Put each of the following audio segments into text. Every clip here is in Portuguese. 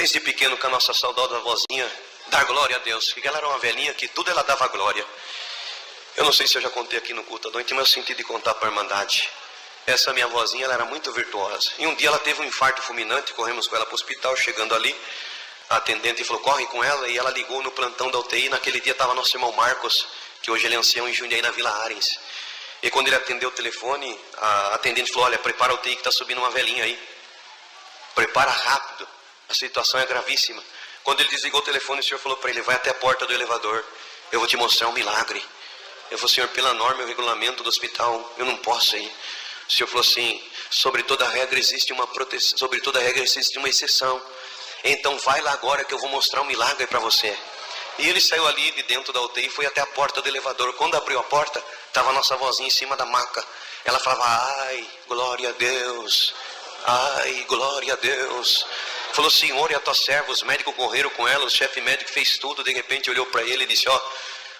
Desde pequeno com a nossa saudosa vozinha, dar glória a Deus, porque ela era uma velhinha que tudo ela dava glória. Eu não sei se eu já contei aqui no culto à noite, mas eu senti de contar para a Irmandade. Essa minha vozinha, ela era muito virtuosa. E um dia ela teve um infarto fulminante, corremos com ela para o hospital. Chegando ali, a atendente falou, corre com ela. E ela ligou no plantão da UTI. Naquele dia estava nosso irmão Marcos, que hoje ele é ancião em Jundiaí, na Vila Arens. E quando ele atendeu o telefone, a atendente falou, olha, prepara a UTI que está subindo uma velhinha aí. Prepara rápido, a situação é gravíssima. Quando ele desligou o telefone, o senhor falou para ele, vai até a porta do elevador, eu vou te mostrar um milagre. Eu falei, senhor, pela norma e o regulamento do hospital, eu não posso ir. O senhor falou assim, sobre toda regra existe uma proteção, sobre toda regra existe uma exceção. Então vai lá agora que eu vou mostrar um milagre para você. E ele saiu ali de dentro da UTI e foi até a porta do elevador. Quando abriu a porta, estava a nossa vozinha em cima da maca. Ela falava, ai, glória a Deus, ai, glória a Deus. Falou, senhor, e a tua serva, os médicos correram com ela, o chefe médico fez tudo. De repente olhou para ele e disse, ó,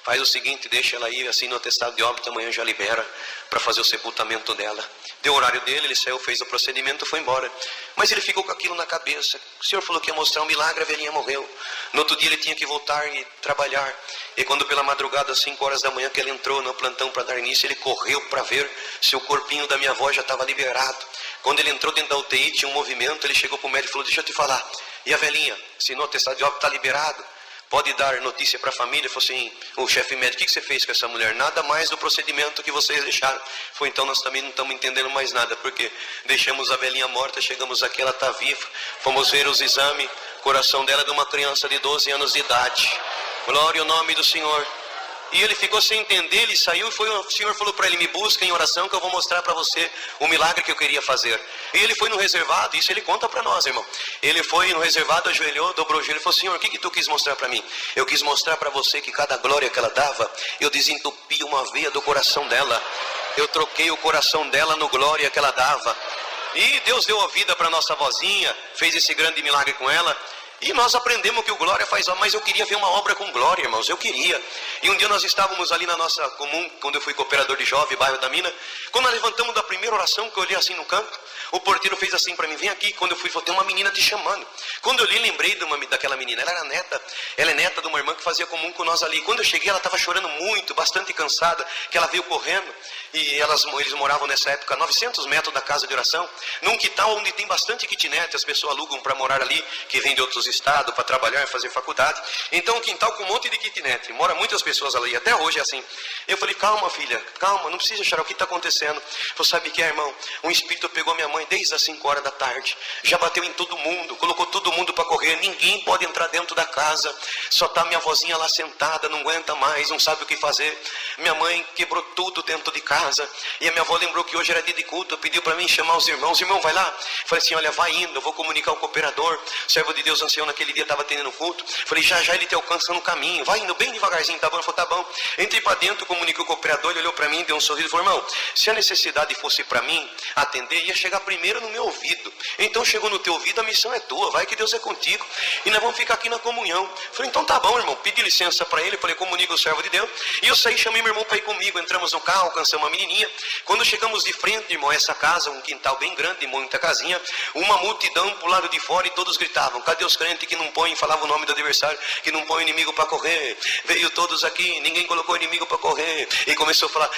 faz o seguinte, deixa ela ir, assim no atestado de óbito, amanhã já libera para fazer o sepultamento dela. Deu o horário dele, ele saiu, fez o procedimento e foi embora. Mas ele ficou com aquilo na cabeça. O senhor falou que ia mostrar um milagre, a velhinha morreu. No outro dia ele tinha que voltar e trabalhar. E quando pela madrugada, às 5 horas da manhã, que ele entrou no plantão para dar início, ele correu para ver se o corpinho da minha avó já estava liberado. Quando ele entrou dentro da UTI, tinha um movimento, ele chegou para o médico e falou, deixa eu te falar. E a velhinha, se no atestado de óbito está liberado, pode dar notícia para a família? Falou assim, o chefe médico, o que você fez com essa mulher? Nada mais do procedimento que vocês deixaram. Foi, então nós também não estamos entendendo mais nada, porque deixamos a velhinha morta, chegamos aqui, ela está viva, fomos ver os exames, o coração dela é de uma criança de 12 anos de idade. Glória ao nome do Senhor. E ele ficou sem entender, ele saiu e o Senhor falou para ele, me busca em oração que eu vou mostrar para você o milagre que eu queria fazer. E ele foi no reservado, isso ele conta para nós, irmão. Ele foi no reservado, ajoelhou, dobrou o joelho e falou, Senhor, o que tu quis mostrar para mim? Eu quis mostrar para você que cada glória que ela dava, eu desentupi uma veia do coração dela. Eu troquei o coração dela no glória que ela dava. E Deus deu a vida para nossa vozinha, fez esse grande milagre com ela. E nós aprendemos que o glória faz, mas eu queria ver uma obra com glória, irmãos, eu queria. E um dia nós estávamos ali na nossa comum, quando eu fui cooperador de jovem, bairro da Mina. Quando nós levantamos da primeira oração, que eu olhei assim no canto, o porteiro fez assim para mim, vem aqui. Quando eu fui, falou, tem uma menina te chamando. Quando eu li, lembrei daquela menina, ela é neta de uma irmã que fazia comum com nós ali. Quando eu cheguei, ela estava chorando muito, bastante cansada, que ela veio correndo. E eles moravam nessa época a 900 metros da casa de oração, num quintal onde tem bastante kitnet, as pessoas alugam para morar ali, que vem de outros estados para trabalhar e fazer faculdade. Então um quintal com um monte de kitnet, mora muitas pessoas ali, até hoje é assim. Eu falei, calma filha, calma, não precisa chorar, o que está acontecendo? Você sabe o que é, irmão? Um espírito pegou minha mãe desde as 5 horas da tarde, já bateu em todo mundo, colocou todo mundo para correr, ninguém pode entrar dentro da casa, só está minha vozinha lá sentada, não aguenta mais, não sabe o que fazer. Minha mãe quebrou tudo dentro de casa, e a minha avó lembrou que hoje era dia de culto, pediu para mim chamar os irmãos, irmão vai lá. Falei assim, olha, vai indo, eu vou comunicar ao cooperador, servo de Deus ancião naquele dia estava atendendo culto. Falei, já ele te alcança no caminho, vai indo bem devagarzinho, tá bom? Ele falou, tá bom. Entrei para dentro, comuniquei o cooperador, ele olhou para mim, deu um sorriso e falou, irmão, se a necessidade fosse para mim atender, ia chegar primeiro no meu ouvido. Então chegou no teu ouvido, a missão é tua, vai que Deus é contigo. E nós vamos ficar aqui na comunhão. Falei, então tá bom, irmão. Pedi licença para ele, falei, comunica o servo de Deus. E eu saí, chamei meu irmão para ir comigo, entramos no carro, alcançamos uma menininha. Quando chegamos de frente, irmão, essa casa, um quintal bem grande, muita casinha, uma multidão pro lado de fora e todos gritavam, cadê os crentes que não põem, falava o nome do adversário, que não põe o inimigo para correr? Veio todos aqui, ninguém colocou o inimigo para correr. E começou a falar,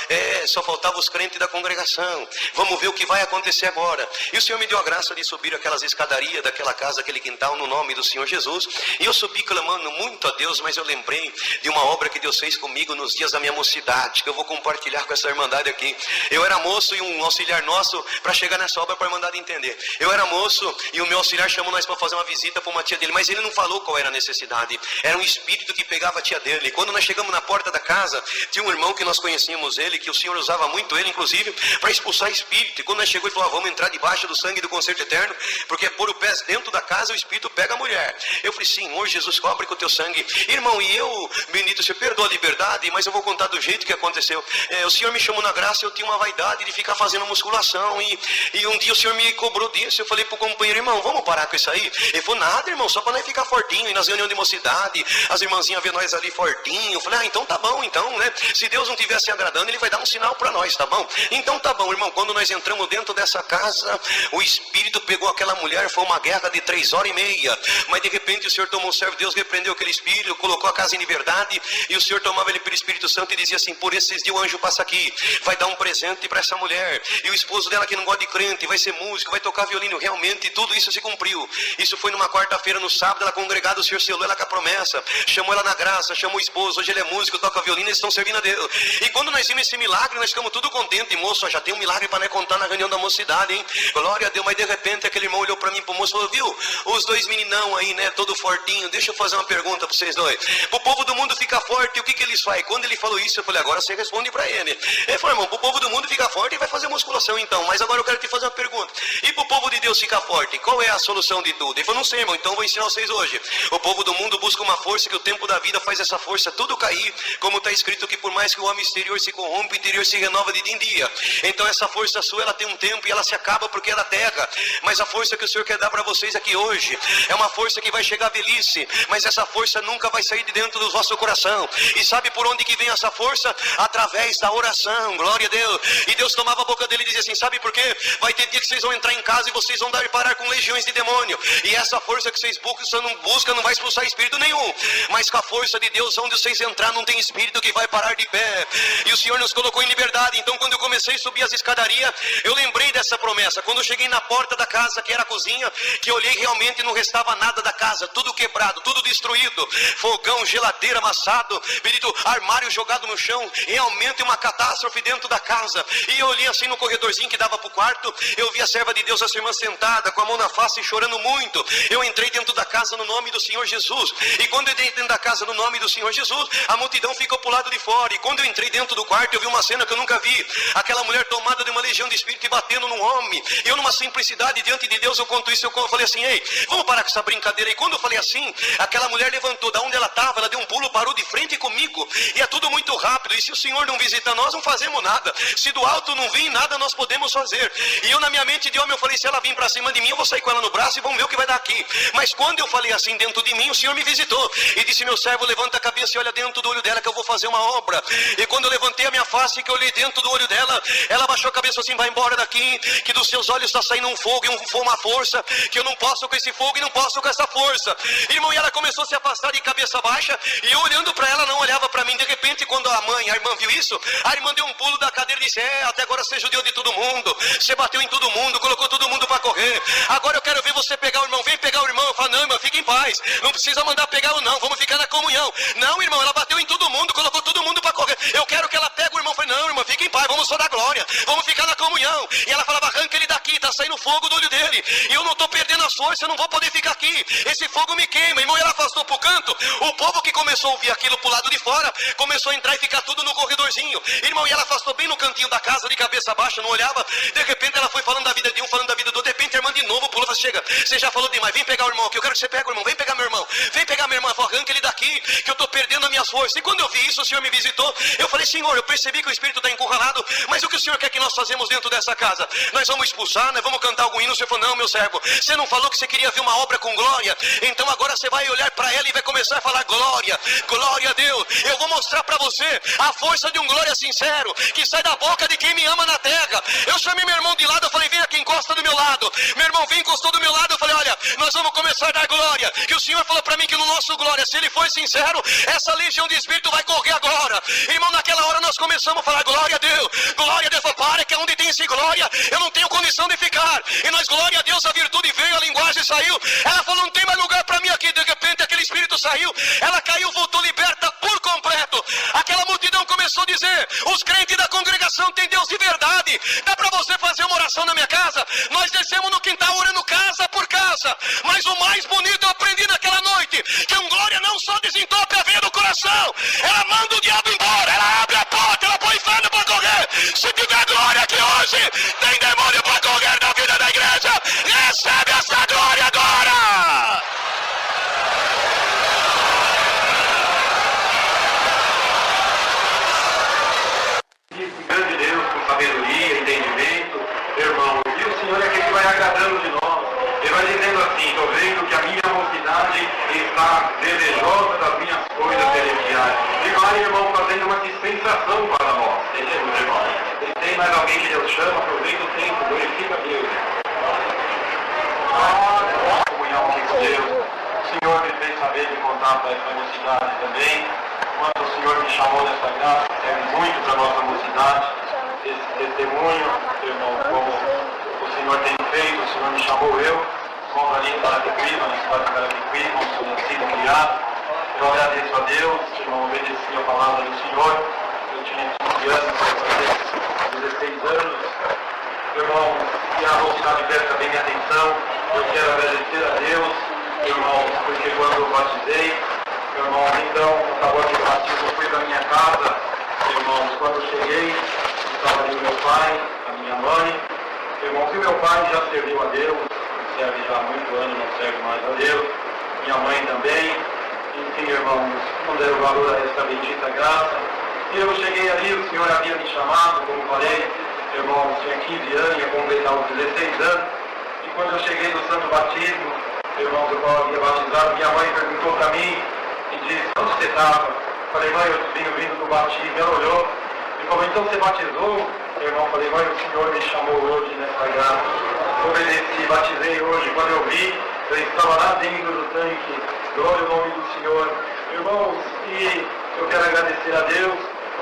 só faltava os crentes da congregação, vamos ver o que vai acontecer agora. E o Senhor me deu a graça de subir aquelas escadarias daquela casa, aquele quintal, no nome do Senhor Jesus. E eu subi clamando muito a Deus, mas eu lembrei de uma obra que Deus fez comigo nos dias da minha mocidade, que eu vou compartilhar com essa irmandade aqui. Eu era moço e um auxiliar nosso, para chegar nessa obra, para a irmandade entender. Eu era moço e o meu auxiliar chamou nós para fazer uma visita para uma tia dele, mas ele não falou qual era a necessidade. Era um espírito que pegava a tia dele. Quando nós chegamos na porta da casa, tinha um irmão que nós conhecíamos ele, que o Senhor usava muito ele, inclusive, para expulsar espírito. E quando nós chegamos, ele falou, vamos entrar debaixo do sangue do concerto eterno, porque pôr o pé dentro da casa, o espírito pega a mulher. Eu falei, Senhor Jesus, cobre com o teu sangue. Irmão, e eu, bendito, você perdoa a liberdade, mas eu vou contar do jeito que aconteceu. O Senhor me chamou na graça, eu tinha uma vaidade de ficar fazendo musculação, e um dia o Senhor me cobrou disso. Eu falei pro companheiro, irmão, vamos parar com isso aí? Ele falou, nada, irmão, irmão, só para nós ficar fortinho. E nas reuniões de mocidade, as irmãzinhas vê nós ali fortinho. Eu falei, então tá bom, então, né? Se Deus não estiver se agradando, Ele vai dar um sinal para nós, tá bom? Então tá bom, irmão. Quando nós entramos dentro dessa casa, o Espírito pegou aquela mulher, foi uma guerra de 3h30. Mas de repente o Senhor tomou o servo, Deus repreendeu aquele Espírito, colocou a casa em liberdade. E o Senhor tomava ele pelo Espírito Santo e dizia assim, por esses dias o anjo passa aqui, vai dar um presente para essa mulher. E o esposo dela que não gosta de crente, vai ser músico, vai tocar violino. Realmente tudo isso se cumpriu. Isso foi numa quarta-feira, no sábado, ela congregada, o Senhor selou ela com a promessa, chamou ela na graça, chamou o esposo, hoje ele é músico, toca violino, eles estão servindo a Deus. E quando nós vimos esse milagre, nós ficamos tudo contentes. Moço, já tem um milagre para nós contar na reunião da mocidade, hein? Glória a Deus. Mas de repente aquele irmão olhou para mim, pro moço, falou, viu, os dois meninão aí, né, todo fortinho, deixa eu fazer uma pergunta para vocês dois. O povo do mundo fica forte, o que eles fazem? Quando ele falou isso, eu falei, agora você responde para ele. Ele falou, irmão, o povo do mundo fica forte e vai fazer musculação então, mas agora eu quero te fazer uma pergunta. E para o povo de Deus ficar forte, qual é a solução de tudo? Ele falou, não sei, irmão, então eu vou ensinar vocês hoje. O povo do mundo busca uma força, que o tempo da vida faz essa força tudo cair, como está escrito que por mais que o homem exterior se corrompe, o interior se renova de dia em dia. Então essa força sua, ela tem um tempo e ela se acaba porque ela terra. Mas a força que o Senhor quer dar para vocês aqui hoje, é uma força que vai chegar à velhice, mas essa força nunca vai sair de dentro do vosso coração. E sabe por onde que vem essa força? Através da oração, glória a Deus. E Deus tomava a boca dele e dizia assim, sabe por quê? Vai ter dia que vocês vão entrar em casa e vocês vão dar e parar com legiões de demônio. E essa força que vocês buscam não vai expulsar espírito nenhum. Mas com a força de Deus, onde vocês entrar, não tem espírito que vai parar de pé. E o Senhor nos colocou em liberdade. Então quando eu comecei a subir as escadarias, eu lembrei dessa promessa. Quando eu cheguei na porta da casa, que era a cozinha, que eu olhei, realmente não restava nada da casa, tudo quebrado, tudo destruído, fogão, geladeira amassado, bendito, armário jogado no chão, realmente uma catástrofe dentro da casa. E eu olhei assim no corredorzinho que dava para o quarto, eu vi a serva de Deus, essa irmã sentada, com a mão na face, chorando muito. Eu entrei dentro da casa no nome do Senhor Jesus, e quando eu entrei dentro da casa no nome do Senhor Jesus, a multidão ficou para o lado de fora. E quando eu entrei dentro do quarto, eu vi uma cena que eu nunca vi, aquela mulher tomada de uma legião de espírito e batendo num homem. Eu numa simplicidade diante de Deus, eu conto isso, eu falei assim, ei, vamos parar com essa brincadeira. E quando eu falei assim, aquela mulher levantou da onde ela estava, ela deu um pulo, parou de frente comigo, e é tudo muito rápido. E se o Senhor não visita nós, não fazemos nada. Se do alto não vir nada, nós podemos fazer. E eu na minha mente de homem, eu falei, se ela vir para cima de mim, eu vou sair com ela no braço e vamos ver o que vai dar aqui. Mas quando eu falei assim dentro de mim, o Senhor me visitou e disse, meu servo, levanta a cabeça e olha dentro do olho dela, que eu vou fazer uma obra. E quando eu levantei a minha face, que eu olhei dentro do olho dela, ela baixou a cabeça assim, vai embora daqui, que dos seus olhos está saindo um fogo e uma força, que eu não posso com esse fogo e não posso com essa força. Irmão, e ela começou a se afastar de cabeça baixa, e eu olhando para ela, não olhava para mim. De repente, quando a irmã viu isso, a irmã deu um pulo da cadeira e disse, até agora você judiou de todo mundo, você bateu em todo mundo, colocou todo mundo para correr, agora eu quero ver você pegar o irmão, vem pegar o irmão. Eu falo, não, irmão, fica em paz, não precisa mandar pegar o não, vamos ficar na comunhão. Não, irmão, ela bateu em todo mundo, colocou todo mundo para correr, eu quero que ela pegue o irmão. Eu falei, não, irmão, fica em paz, vamos só dar glória, vamos ficar na comunhão. E ela falava, arranca ele daqui, está saindo fogo do olho dele, e eu não estou perdendo as forças, eu não vou poder ficar aqui, esse fogo me queima, irmão. E ela afastou para o canto, o povo que começou a ouvir aquilo para o lado de fora, começou a entrar e ficar tudo no corredorzinho, irmão. E ela afastou bem no cantinho da casa, de cabeça baixa, não olhava. De repente ela foi falando da vida de um, falando da vida do outro. De repente a irmã de novo pulou, falou, chega, você já falou demais, vem pegar o irmão aqui, eu quero que você pegue o irmão, vem pegar meu irmão, vem pegar minha irmã. Eu falei, arranca ele daqui, que eu estou perdendo as minhas forças. E quando eu vi isso, o Senhor me visitou, eu falei, Senhor, eu percebi que o Espírito está encurralado, mas o que o Senhor quer que nós fazemos dentro dessa casa? Nós vamos expulsar, nós vamos cantar algum hino? O Senhor falou, não, meu servo, você não falou que você queria ver uma obra com glória? Então agora você vai olhar para ela e vai começar a falar glória, glória a Deus. Eu vou mostrar para você a força de um glória sincero, que sai da boca de quem me ama na terra. Eu chamei meu irmão de lado, eu falei, vem aqui, encosta do meu lado. Meu irmão vem, encostou do meu lado, eu falei, olha, nós vamos começar a dar glória, que o Senhor falou para mim que no nosso glória, se ele for sincero, essa legião de espírito vai correr agora. Irmão, naquela hora nós começamos a falar glória a Deus, glória a Deus. Falei, para, que é onde tem esse glória, eu não tenho condição de ficar. E nós, glória a Deus, a virtude veio, a linguagem saiu. Ela falou, não tem mais lugar para mim aqui. De repente aquele espírito saiu, ela caiu, voltou liberta por completo. Aquela multidão começou a dizer, os crentes da congregação têm Deus de verdade. Dá para você fazer uma oração na minha casa? Nós descemos no quintal orando casa por casa, mas o mais bonito eu aprendi naquela noite, que um glória não só desentope a veia do coração, ela manda o diabo embora, ela abre a porta, ela põe inferno para correr. Se tiver glória aqui hoje, tem demônio para correr na vida da igreja. Recebe essa glória agora. Grande Deus, com sabedoria, entendimento, irmão, e o Senhor é aquele que vai agradando de nós. Ele vai dizendo assim, estou vendo que a minha mocidade chama, aproveita o tempo, glorifica a Deus. Comunhão com Deus. O Senhor me fez saber de contar para essa mocidade também. Quando o Senhor me chamou nessa graça, serve muito para a nossa mocidade. Esse testemunho, irmão, como o Senhor tem feito, o Senhor me chamou eu, como ali em Carapicuíba, na cidade de Carapicuíba, onde sou nascido e criado. Eu agradeço a Deus, irmão, obedeci a palavra do Senhor. Eu tinha 15 anos, para fazer 16 anos. Irmão, e a mocidade presta bem minha atenção. Eu quero agradecer a Deus, irmão, porque quando eu batizei, irmão, então, acabou de batismo, eu fui da minha casa, irmãos, quando eu cheguei, estava ali o meu pai, a minha mãe, irmãos, e meu pai já serviu a Deus, serve já há muito anos, não serve mais a Deus, minha mãe também, enfim, irmãos, não deram valor a essa bendita graça, e eu cheguei ali, o Senhor havia me chamado, como falei, irmãos, tinha 15 anos, ia completar os 16 anos, e quando eu cheguei no santo batismo, irmãos, eu havia batizado, minha mãe perguntou para mim, e disse, onde você estava? Falei, mãe, eu vim vindo do batismo. Ela olhou e falou, então você batizou? Irmão, falei, mãe, o Senhor me chamou hoje nessa graça. Obedeci, batizei hoje. Quando eu vi, eu estava lá dentro do tanque. Glória ao nome do Senhor. Irmãos, e eu quero agradecer a Deus,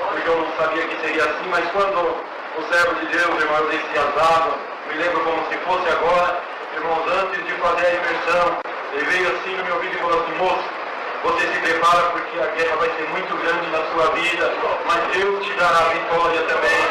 porque eu não sabia que seria assim, mas quando o servo de Deus, irmão, eu desci as águas, me lembro como se fosse agora, irmãos, antes de fazer a imersão, ele veio assim no meu ouvido e falou assim, moço, você se prepara porque a guerra vai ser muito grande na sua vida, mas Deus te dará a vitória também.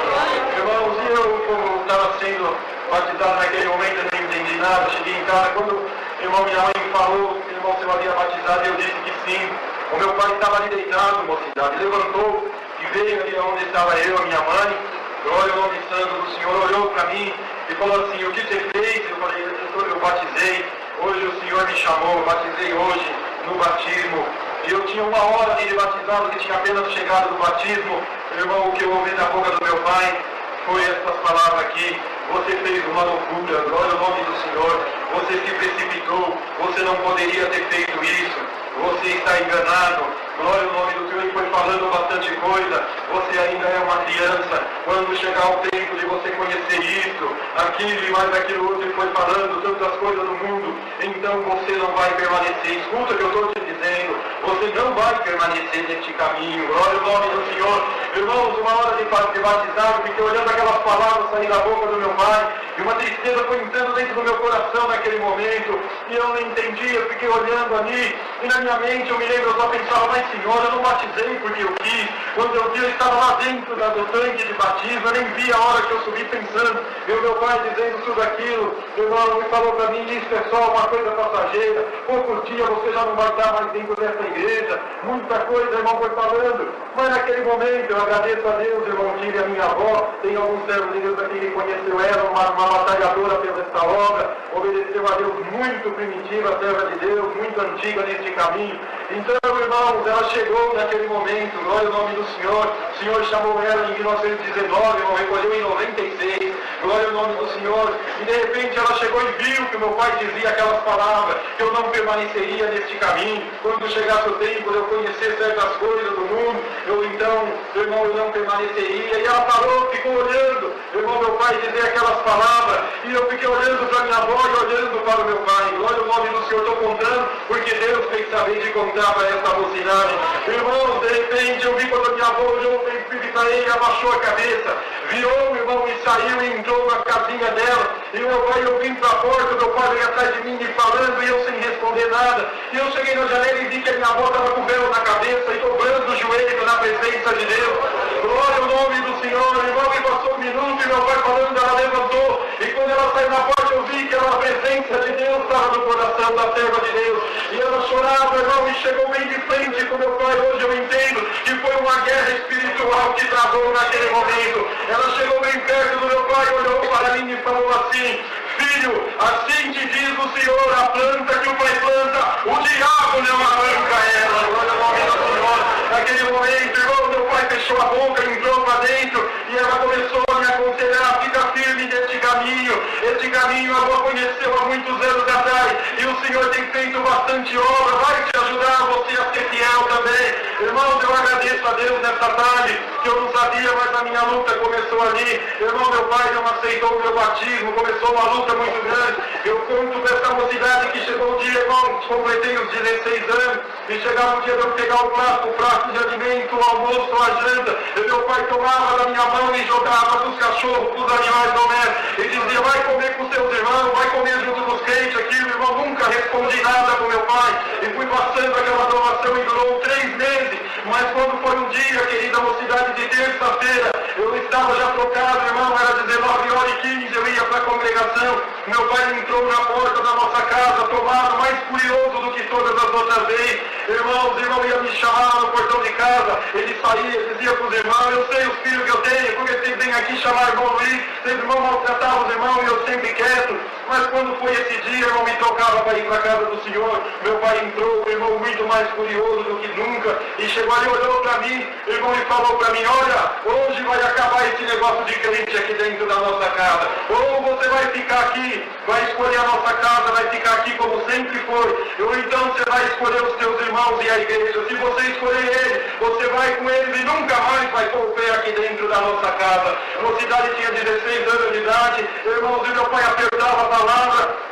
Irmãos, eu, como estava sendo batizado naquele momento, eu não entendi nada, cheguei em casa, quando irmão, minha mãe me falou, irmão, você havia batizado, eu disse que sim. O meu pai estava ali deitado, mocidade, levantou e veio ali onde estava eu, minha mãe, glória ao nome santo do Senhor, olhou para mim e falou assim, o que você fez? Eu falei, eu batizei, hoje o Senhor me chamou, eu batizei hoje no batismo, e eu tinha uma hora de batizado que tinha apenas chegado do batismo, irmão, o que eu ouvi da boca do meu pai foi essas palavras aqui, você fez uma loucura, glória ao nome do Senhor, você se precipitou, você não poderia ter feito isso, você está enganado, glória ao nome do Senhor, e foi falando bastante coisa, você ainda é uma criança, quando chegar o tempo de você conhecer isso, aquilo e mais aquilo outro, e foi falando tantas coisas do mundo, então você não vai permanecer, escuta o que eu estou te dizendo, você não vai permanecer neste caminho, glória ao nome do Senhor, irmãos, uma hora de batizado, fiquei olhando aquelas palavras sair da boca do meu pai, e uma tristeza foi entrando dentro do meu coração naquele momento, e eu não entendia, eu fiquei olhando ali, e na minha mente eu me lembro, eu só pensava, mas Senhor, eu não batizei porque eu quis, quando eu vi eu estava lá dentro do tanque de batismo, eu nem vi a hora que eu subi pensando, e o meu pai dizendo tudo aquilo, meu irmão me falou para mim, isso é só uma coisa passageira, poucos dias você já não vai estar mais dentro dessa igreja, muita coisa, irmão, foi falando, mas naquele momento eu agradeço a Deus, irmão, tive a minha avó, tem alguns servos de Deus aqui que conheceu ela, uma batalhadora pela esta obra, obedeceu a Deus, muito primitiva, serva de Deus, muito antiga neste caminho. Então, irmãos, ela chegou naquele momento, glória ao nome do Senhor, o Senhor chamou ela em 1919, irmão, recolheu em 96, glória ao nome do Senhor, e de repente ela chegou e viu que o meu pai dizia aquelas palavras, que eu não permaneceria neste caminho, quando chegasse o tempo de eu conhecer certas coisas do mundo, eu então, irmão, eu não permaneceria, e ela parou, ficou olhando, irmão, meu pai dizer aquelas palavras, e eu fiquei olhando para minha avó e olhando para o meu pai, glória ao nome do Senhor, estou contando, porque Deus fez saber de contar para essa mocidade, irmão, de repente eu vi quando minha avó olhou para ele, abaixou a cabeça, virou, irmão, e saiu e entrou na casinha dela, e meu pai, eu vim para a porta, meu pai veio atrás de mim me falando, e eu sem responder nada, e eu cheguei na janela e vi que a minha avó estava com o véu na cabeça, e dobrando o joelho na presença de Deus, glória ao nome do Senhor, irmão, e passou um minuto, e meu pai falando, ela levantou, e quando ela saiu na porta, eu vi que era a presença de Deus estava no coração da serva de Deus, e ela chorava, irmão, e chegou bem de frente com meu pai, hoje eu entendo que foi uma guerra espiritual que travou naquele momento, ela chegou bem perto do meu pai, olhou para mim e falou assim, filho, assim te diz o Senhor, a planta que o pai planta, o diabo não arranca ela, glória ao nome do Senhor, naquele momento, irmão, meu pai fechou a boca, entrou para dentro, e ela começou a me aconselhar, fica firme neste caminho a avó conheceu há muitos anos atrás, e o Senhor tem feito bastante obra, vai te ajudar você a ser fiel também, irmãos, eu agradeço a Deus nessa tarde, que eu não sabia, mas a minha luta começou ali. Irmão, meu pai não aceitou o meu batismo, começou uma luta muito grande. Eu conto dessa mocidade que chegou o dia, irmão, completei os 16 anos, e chegava o dia de eu pegar o prato de alimento, o almoço, a janta, e meu pai tomava da minha mão e jogava para os cachorros, para os animais domésticos, e dizia, vai comer com seus irmãos, vai comer junto com os crentes aqui. O irmão, nunca respondi nada para o meu pai, e fui passando aquela aprovação e durou 3 meses, mas quando foi um dia, querida mocidade, de terça-feira, eu estava já trocado, irmão, era 19h15, eu ia para a congregação, meu pai entrou na porta da nossa casa, tomado, mais curioso do que todas as outras vezes. Irmãos, irmão ia me chamar no portão de casa, ele saía, dizia para os irmãos, eu sei os filhos que eu tenho, porque vocês vêm aqui chamar irmão Luiz, vocês irmão maltratavam os irmãos e eu sempre quieto. Mas quando foi esse dia, irmão, me tocava para ir para a casa do Senhor, meu pai entrou, irmão, muito mais curioso do que nunca, e chegou ali, olhou para mim, irmão, e falou para mim, olha, hoje vai acabar esse negócio de crente aqui dentro da nossa casa, ou você vai ficar aqui, vai escolher a nossa casa, vai ficar aqui como sempre foi, ou então você vai escolher os seus irmãos e a igreja. Se você escolher ele, você vai com eles e nunca mais vai pôr o pé aqui dentro da nossa casa. A mocidade tinha 16 anos de idade, irmãos, e meu pai apertava a palavra,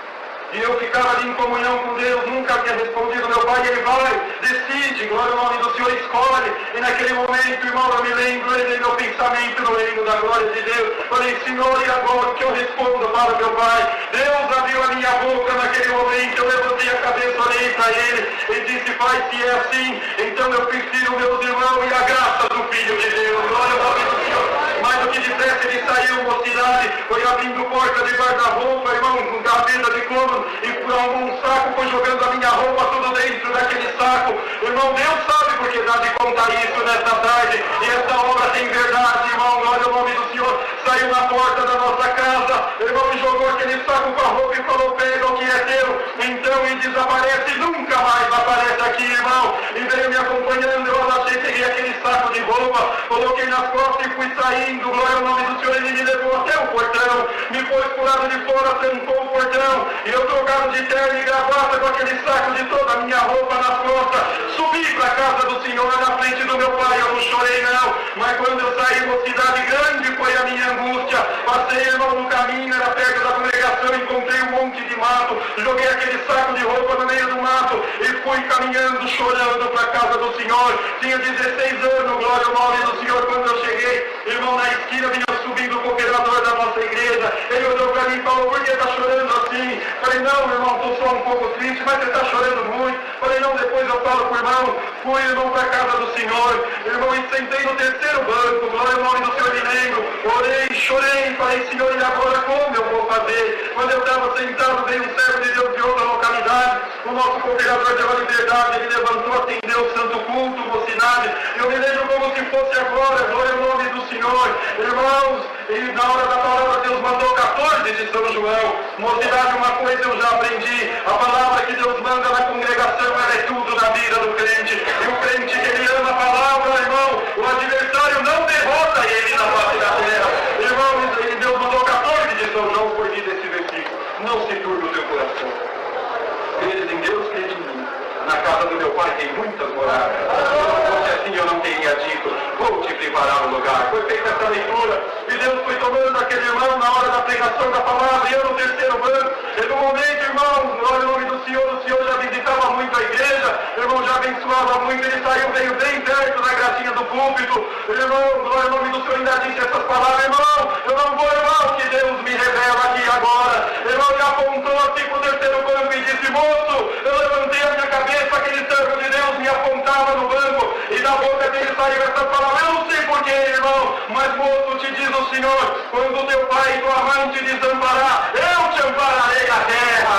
e eu ficava ali em comunhão com Deus, nunca tinha respondido meu pai, ele vai, decide, glória ao nome do Senhor, escolhe. E naquele momento, irmão, eu me lembro, ele meu pensamento no reino da glória de Deus. Falei, Senhor, e agora o que eu respondo para meu pai? Deus abriu a minha boca naquele momento, eu levantei a cabeça, olhei para ele e disse, pai, se é assim, então eu prefiro meus irmãos e a graça do Filho de Deus. Glória ao nome do Senhor. Mais do que dissesse, ele saiu, mocidade, foi abrindo porta de guarda-roupa, irmão, com gaveta de cômodo, e por algum saco foi jogando a minha roupa tudo dentro daquele saco. Irmão, Deus sabe porque dá de contar isso nesta tarde, e esta obra tem verdade, irmão, glória ao nome do Senhor. Saiu na porta da nossa casa, irmão, e jogou aquele saco com a roupa e falou, pega o que é teu, então, e desaparece, nunca mais aparece aqui, irmão. E veio me acompanhando, eu abaixei, peguei aquele saco de roupa, coloquei nas costas e fui saindo, glória ao nome do Senhor. Ele me levou até o portão, me pôs pro lado de fora, trancou o portão, e eu trocado de terno e gravata com aquele saco de toda a minha roupa nas costas, subi para a casa do Senhor na frente do meu pai. Eu não chorei não, mas quando eu saí, mocidade, grande foi a minha angústia. Passei, irmão, no caminho, era perto da congregação, encontrei um monte de mato, joguei aquele saco de roupa no meio do mato e fui caminhando, chorando para a casa do Senhor. Tinha 16 anos, glória ao nome do Senhor. Quando eu cheguei, irmão, na esquina, vinha subindo o cooperador da nossa igreja. Ele olhou para mim e falou, por que está chorando assim? Falei, não, irmão, estou só um pouco triste, mas você está chorando muito. Falei, não, depois eu falo com o irmão. Fui, irmão, para a casa do Senhor, irmão, e sentei no terceiro banco, glória ao nome do Senhor, me lembro. Orei, chorei, falei, Senhor, e agora como eu vou fazer? Quando eu estava sentado, veio um servo de Deus de outra localidade, o nosso cooperador de liberdade, ele levantou, atendeu o santo culto, mocidade. Eu me lembro como se fosse agora, glória ao nome do Senhor. Irmãos, e na hora da palavra Deus mandou 14 de São João. Mocidade, uma coisa eu já aprendi, a palavra que Deus manda na congregação, ela é tudo na vida do crente. E o crente que ele ama a palavra, irmão, o adversário não derrota ele na face da terra. Irmão, e Deus mandou 14 de São João, por vir desse versículo. Não se turbe o teu coração. Credes em Deus, crede em mim. Na casa do meu pai tem muitas moradas. Se assim eu não teria dito, vou te preparar um lugar. Foi feita essa leitura e Deus foi tomando aquele irmão na hora da pregação da palavra, e eu no terceiro banco. E no momento, irmão, glória ao nome do Senhor, o Senhor já visitava muito a igreja, irmão, já abençoava muito, ele saiu, veio bem perto da gracinha do púlpito. Irmão, glória ao nome do Senhor, ainda disse essas palavras, irmão, eu não vou, irmão, que Deus me revela aqui agora. Irmão, ele apontou assim pro terceiro banco e disse, moço, eu levantei a minha cabeça, aquele servo de Deus me apontava no banco, e da boca dele saiu essa palavra, eu não sei porquê, irmão, mas moço, te diz o Senhor, quando teu pai e tua mãe te desamparar, eu te ampararei na terra.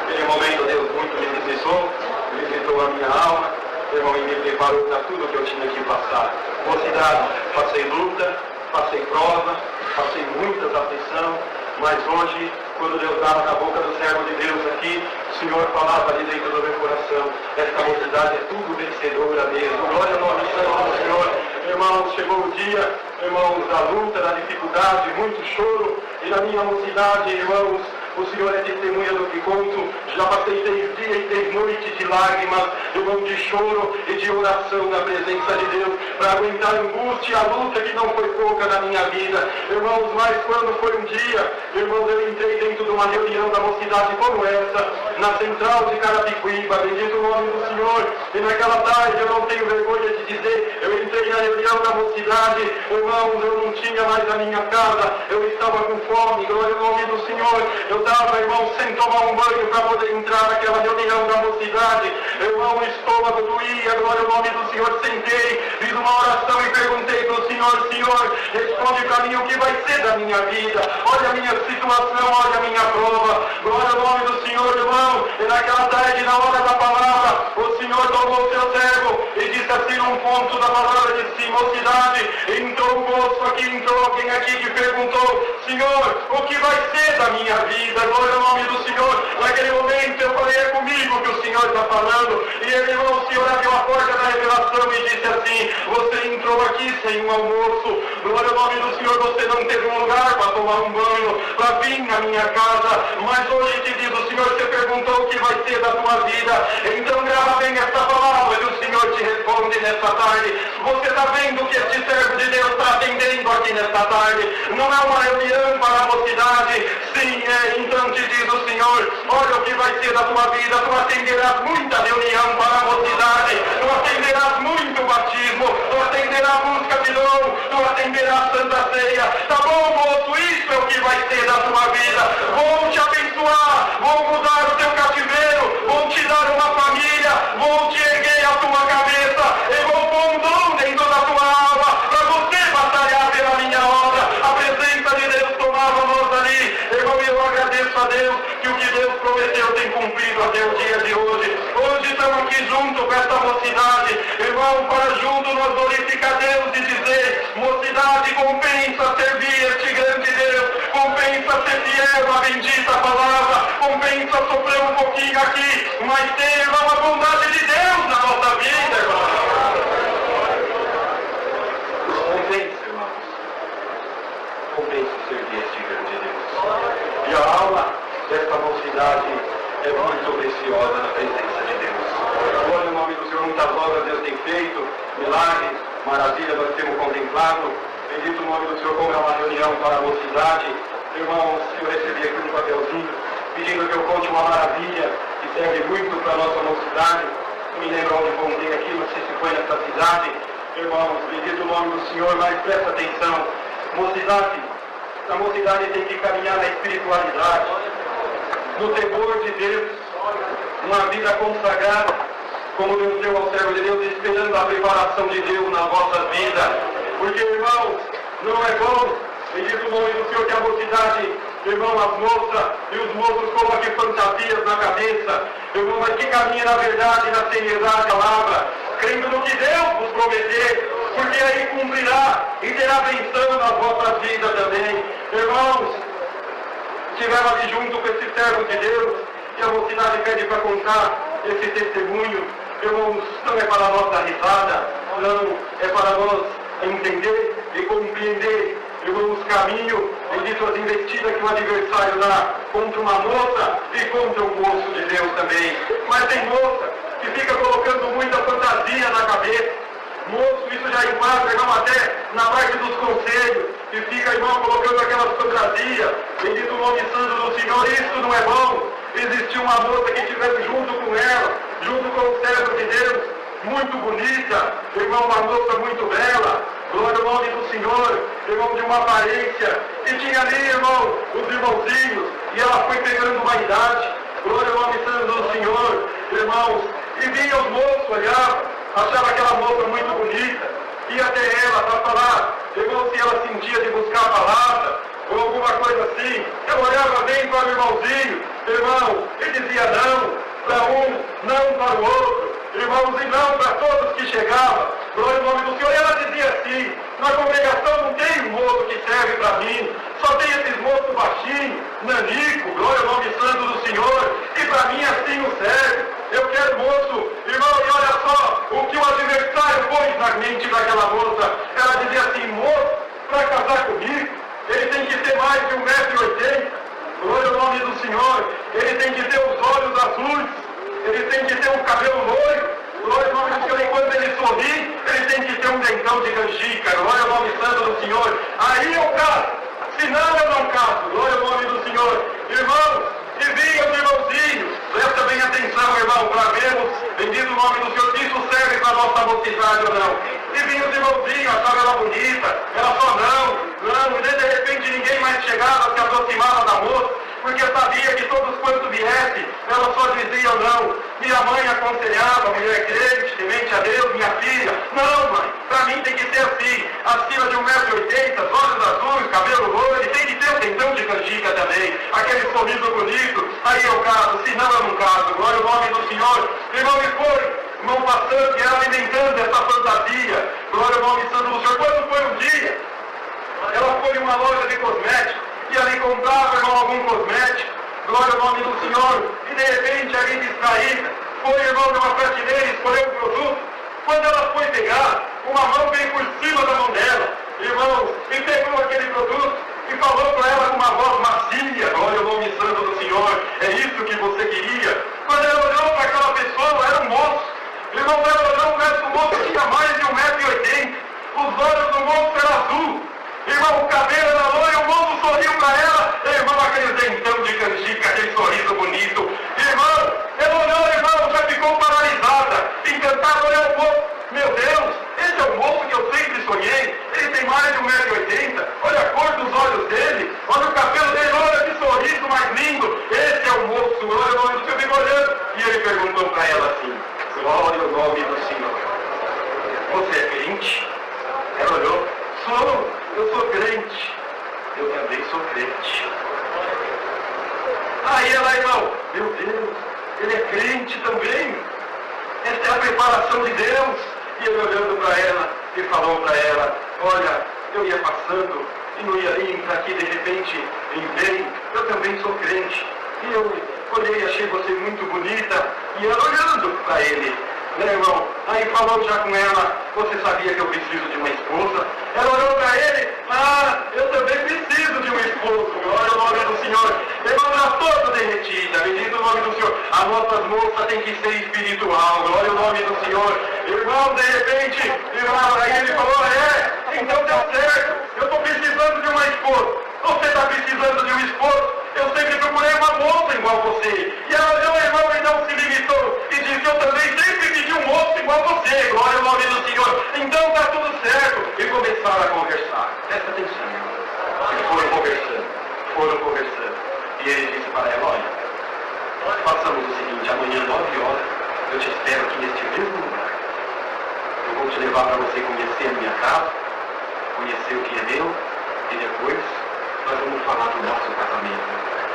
Naquele momento Deus muito me visitou, visitou a minha alma, irmão, e me preparou para tudo que eu tinha que passar. Mocidade, passei luta, passei prova, passei muita aflição, mas hoje, quando Deus estava na boca do servo de Deus aqui, o Senhor falava ali dentro do meu coração, esta mocidade é tudo vencedora mesmo. Glória ao nome do Senhor. Irmãos, chegou o dia, irmãos, da luta, da dificuldade, muito choro, e na minha mocidade, irmãos, O Senhor é testemunha do que conto. Já passei 6 dias e 6 noites de lágrimas, irmão, de choro e de oração na presença de Deus, para aguentar a angústia e a luta que não foi pouca na minha vida. Irmãos, mas quando foi um dia, irmãos, eu entrei dentro de uma reunião da mocidade como essa, na central de Carapicuíba, bendito o nome do Senhor, e naquela tarde, eu não tenho vergonha de dizer, eu entrei na reunião da mocidade, irmãos, eu não tinha mais a minha casa, eu estava com fome, glória ao nome do Senhor, eu estava, irmão, sem tomar um banho para poder entrar naquela reunião da mocidade, irmão, o estômago doía, glória ao nome do Senhor, sentei, fiz uma oração e perguntei para o Senhor, Senhor, responde para mim o que vai ser da minha vida, olha a minha situação, olha a minha prova, glória ao nome do Senhor, irmão, e naquela tarde, na hora da palavra, o Senhor tomou o seu servo e disse assim num ponto da palavra, disse, mocidade, entrou um moço aqui, entrou alguém aqui que perguntou, Senhor, o que vai ser da minha vida, glória ao nome do Senhor, naquele momento eu falei, é comigo que o Senhor está falando, e ele, irmão, o Senhor abriu a porta da revelação e disse assim, você entrou aqui sem um almoço, glória ao nome do Senhor, você não teve um lugar para tomar um banho, para vir na minha casa, mas hoje te diz, o Senhor te perguntou o que vai ser da tua vida, então grava bem esta palavra e o Senhor te responde nesta tarde. Você está vendo que este servo de Deus está atendendo aqui nesta tarde, não é uma reunião para a mocidade, sim, então te diz o Senhor, olha o que vai ser da tua vida, tu atenderás muita reunião para a mocidade, tu atenderás muito batismo, tu atenderás busca de dom, tu atenderás santa ceia, tá bom, moço, isso é o que vai ser da tua vida, vou te abençoar, vou mudar o teu cativeiro, vou te dar uma família, vou te erguer a tua cabeça, eu vou pôr um dom dentro da tua alma, para você batalhar pela minha obra, a presença de Deus tomava nós ali, irmão, eu agradeço a Deus, que o que Deus prometeu tem cumprido até o dia de hoje. Hoje estamos aqui junto com esta mocidade, irmão, para junto nós glorificar Deus e dizer, mocidade, compensa servir este grande Deus, compensa ser fiel à bendita palavra, compensa sofrer um pouquinho aqui, mas ter, irmão, a bondade de Deus na nossa vida, irmão. Compensa, irmãos, compensa servir este grande Deus. E a alma desta mocidade é muito preciosa na presença de Deus. Glória ao nome do Senhor, muitas obras Deus tem feito, milagres, maravilhas nós temos contemplado. Bendito o nome do Senhor, como é uma reunião para a mocidade. Irmãos, eu recebi aqui um papelzinho pedindo que eu conte uma maravilha que serve muito para a nossa mocidade. Não me lembro onde contei aqui, não sei se foi nessa cidade. Irmãos, bendito o nome do Senhor, mas presta atenção. Mocidade, a mocidade tem que caminhar na espiritualidade, no temor de Deus, uma vida consagrada, como Deus deu ao servo de Deus, esperando a preparação de Deus na vossa vida. Porque, irmãos, não é bom, bendito o nome do Senhor, que a mocidade, irmão, as moças e os moços colocam aqui fantasias na cabeça, irmão, mas que caminha na verdade, na seriedade da palavra, crendo no que Deus vos prometer, porque aí cumprirá e terá benção nas vossas vidas também. Irmãos, estivemos ali junto com esse servo de Deus, e a mocidade pede para contar esse testemunho. Irmãos, não é para nós dar risada, não, é para nós entender e compreender, irmãos, o caminho, bendito as investidas que o adversário dá contra uma moça e contra um moço de Deus também. Mas tem moça que fica colocando muita fantasia na cabeça. Moço, isso já enquadra, irmão, até na parte dos conselhos, que fica, irmão, colocando aquelas fantasias, bendito o nome santo do Senhor, isso não é bom. Existiu uma moça que estivesse junto com ela, junto com o servo de Deus, muito bonita, irmão, uma moça muito bela, glória ao nome do Senhor, irmão, de uma aparência, e tinha ali, irmão, os irmãozinhos, e ela foi pegando uma idade, glória ao nome santo do Senhor, irmãos, e vinha os moços, olhava, achava aquela moça muito bonita, ia até ela para falar, irmão, se ela sentia de buscar a palavra, ou alguma coisa assim, eu olhava bem para o irmãozinho, irmão, e dizia não para um, não para o outro, irmãos, e não para todos que chegavam, glória ao nome do Senhor. E ela dizia assim, na congregação não tem um moço que serve para mim, só tem esses moços baixinhos, nanico, glória ao nome santo do Senhor, e para mim assim não serve. Eu quero moço, irmão, e olha só, o que o adversário pôs na mente daquela moça, ela dizia assim, moço, para casar comigo, ele tem que ter mais de 1,80 m, Glória ao nome do Senhor. Ele tem que ter os olhos azuis. Ele tem que ter um cabelo loiro. Glória ao nome do Senhor. Enquanto ele sorri, ele tem que ter um dentão de canjica. Glória ao nome santo do Senhor. Aí eu caso. Senão eu não caso. Glória ao nome do Senhor. Irmãos, e vinha os irmãozinhos. Presta bem atenção, irmão, para vermos, bendito o nome do Senhor, se isso serve para a nossa mocidade ou não. E vinha os irmãozinhos, achava ela bonita. Ela só não. E de repente ninguém mais chegava, se aproximava da moça, porque sabia que todos quantos viessem, ela só dizia não. Minha mãe aconselhava, mulher crente, temente a Deus, minha filha. Não, mãe, para mim tem que ser assim, acima de 1,80 m, olhos azuis, cabelo loiro, e tem que ter um dentão de canjica também, aquele sorriso bonito. Aí eu caso, senão eu não caso. Glória ao nome do Senhor. Irmão, e foi, irmão passando e ela alimentando essa fantasia. Glória ao nome santo do Senhor. Quando foi um dia, ela foi em uma loja de cosméticos e ali comprava, irmão, algum cosmético. Glória ao nome do Senhor. E de repente, ali distraída, foi, irmão, numa prateleira, escolheu um produto. Quando ela foi pegar, uma mão veio por cima da mão dela, irmãos, e pegou aquele produto e falou para ela com uma voz macia. Glória ao nome santo do Senhor. É isso que você queria. Quando ela olhou para aquela pessoa, era um moço. Irmão, ela olhou para esse moço, tinha mais de 1,80 m. Os olhos do moço eram azul. Irmão, o cabelo era loiro, o moço sorriu para ela. Irmão, aquele dentão de canjica, aquele sorriso bonito. Irmão, ela olhou, irmão, já ficou paralisada, encantada, olhou o moço. Meu Deus, esse é o moço que eu sempre sonhei. Ele tem mais de 1,80 m. Olha a cor dos olhos dele. Olha o cabelo dele, olha que sorriso mais lindo. Esse é o moço, olha o nome do Senhor, ficou olhando. E ele perguntou para ela assim: glória ao nome do Senhor. Você é crente? Ela olhou: eu sou crente. Eu também sou crente. Aí ela, irmão, meu Deus, ele é crente também. Essa é a preparação de Deus. E ele olhando para ela e falou para ela: olha, eu ia passando e não ia entrar aqui de repente em bem. Eu também sou crente. E eu olhei e achei você muito bonita. E ela olhando para ele, né, irmão? Aí falou já com ela: você sabia que eu preciso de uma esposa? Ela olhou para ele: eu também preciso de um esposo. Glória ao nome do Senhor. Irmão, ela toda derretida, bendito o nome do Senhor. As nossas moças têm que ser espiritual. Glória ao nome do Senhor. Irmão, de repente, irmão, aí ele falou: então deu certo. Eu estou precisando de uma esposa. Você está precisando de um esposo? Eu sempre procurei uma moça igual você. E ela olhou, irmão, e não se limitou. E disse: eu também sempre pedi um moço igual você. Glória ao nome do Senhor. Então está tudo certo. E começaram a conversar. Presta atenção, irmão. Eles foram conversando. E ele disse para ela: olha, façamos o seguinte, amanhã 9 horas, eu te espero aqui neste mesmo lugar. Eu vou te levar para você conhecer a minha casa, conhecer o que é meu, e depois nós vamos falar do nosso casamento.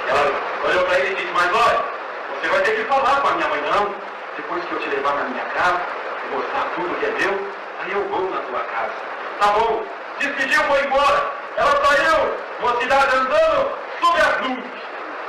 Ela olhou para ele e disse: mas olha, você vai ter que falar com a minha mãe, não. Depois que eu te levar na minha casa, mostrar tudo que é meu, aí eu vou na tua casa. Tá bom. Despediu, foi embora. Ela saiu, mocidade andando sobre as nuvens.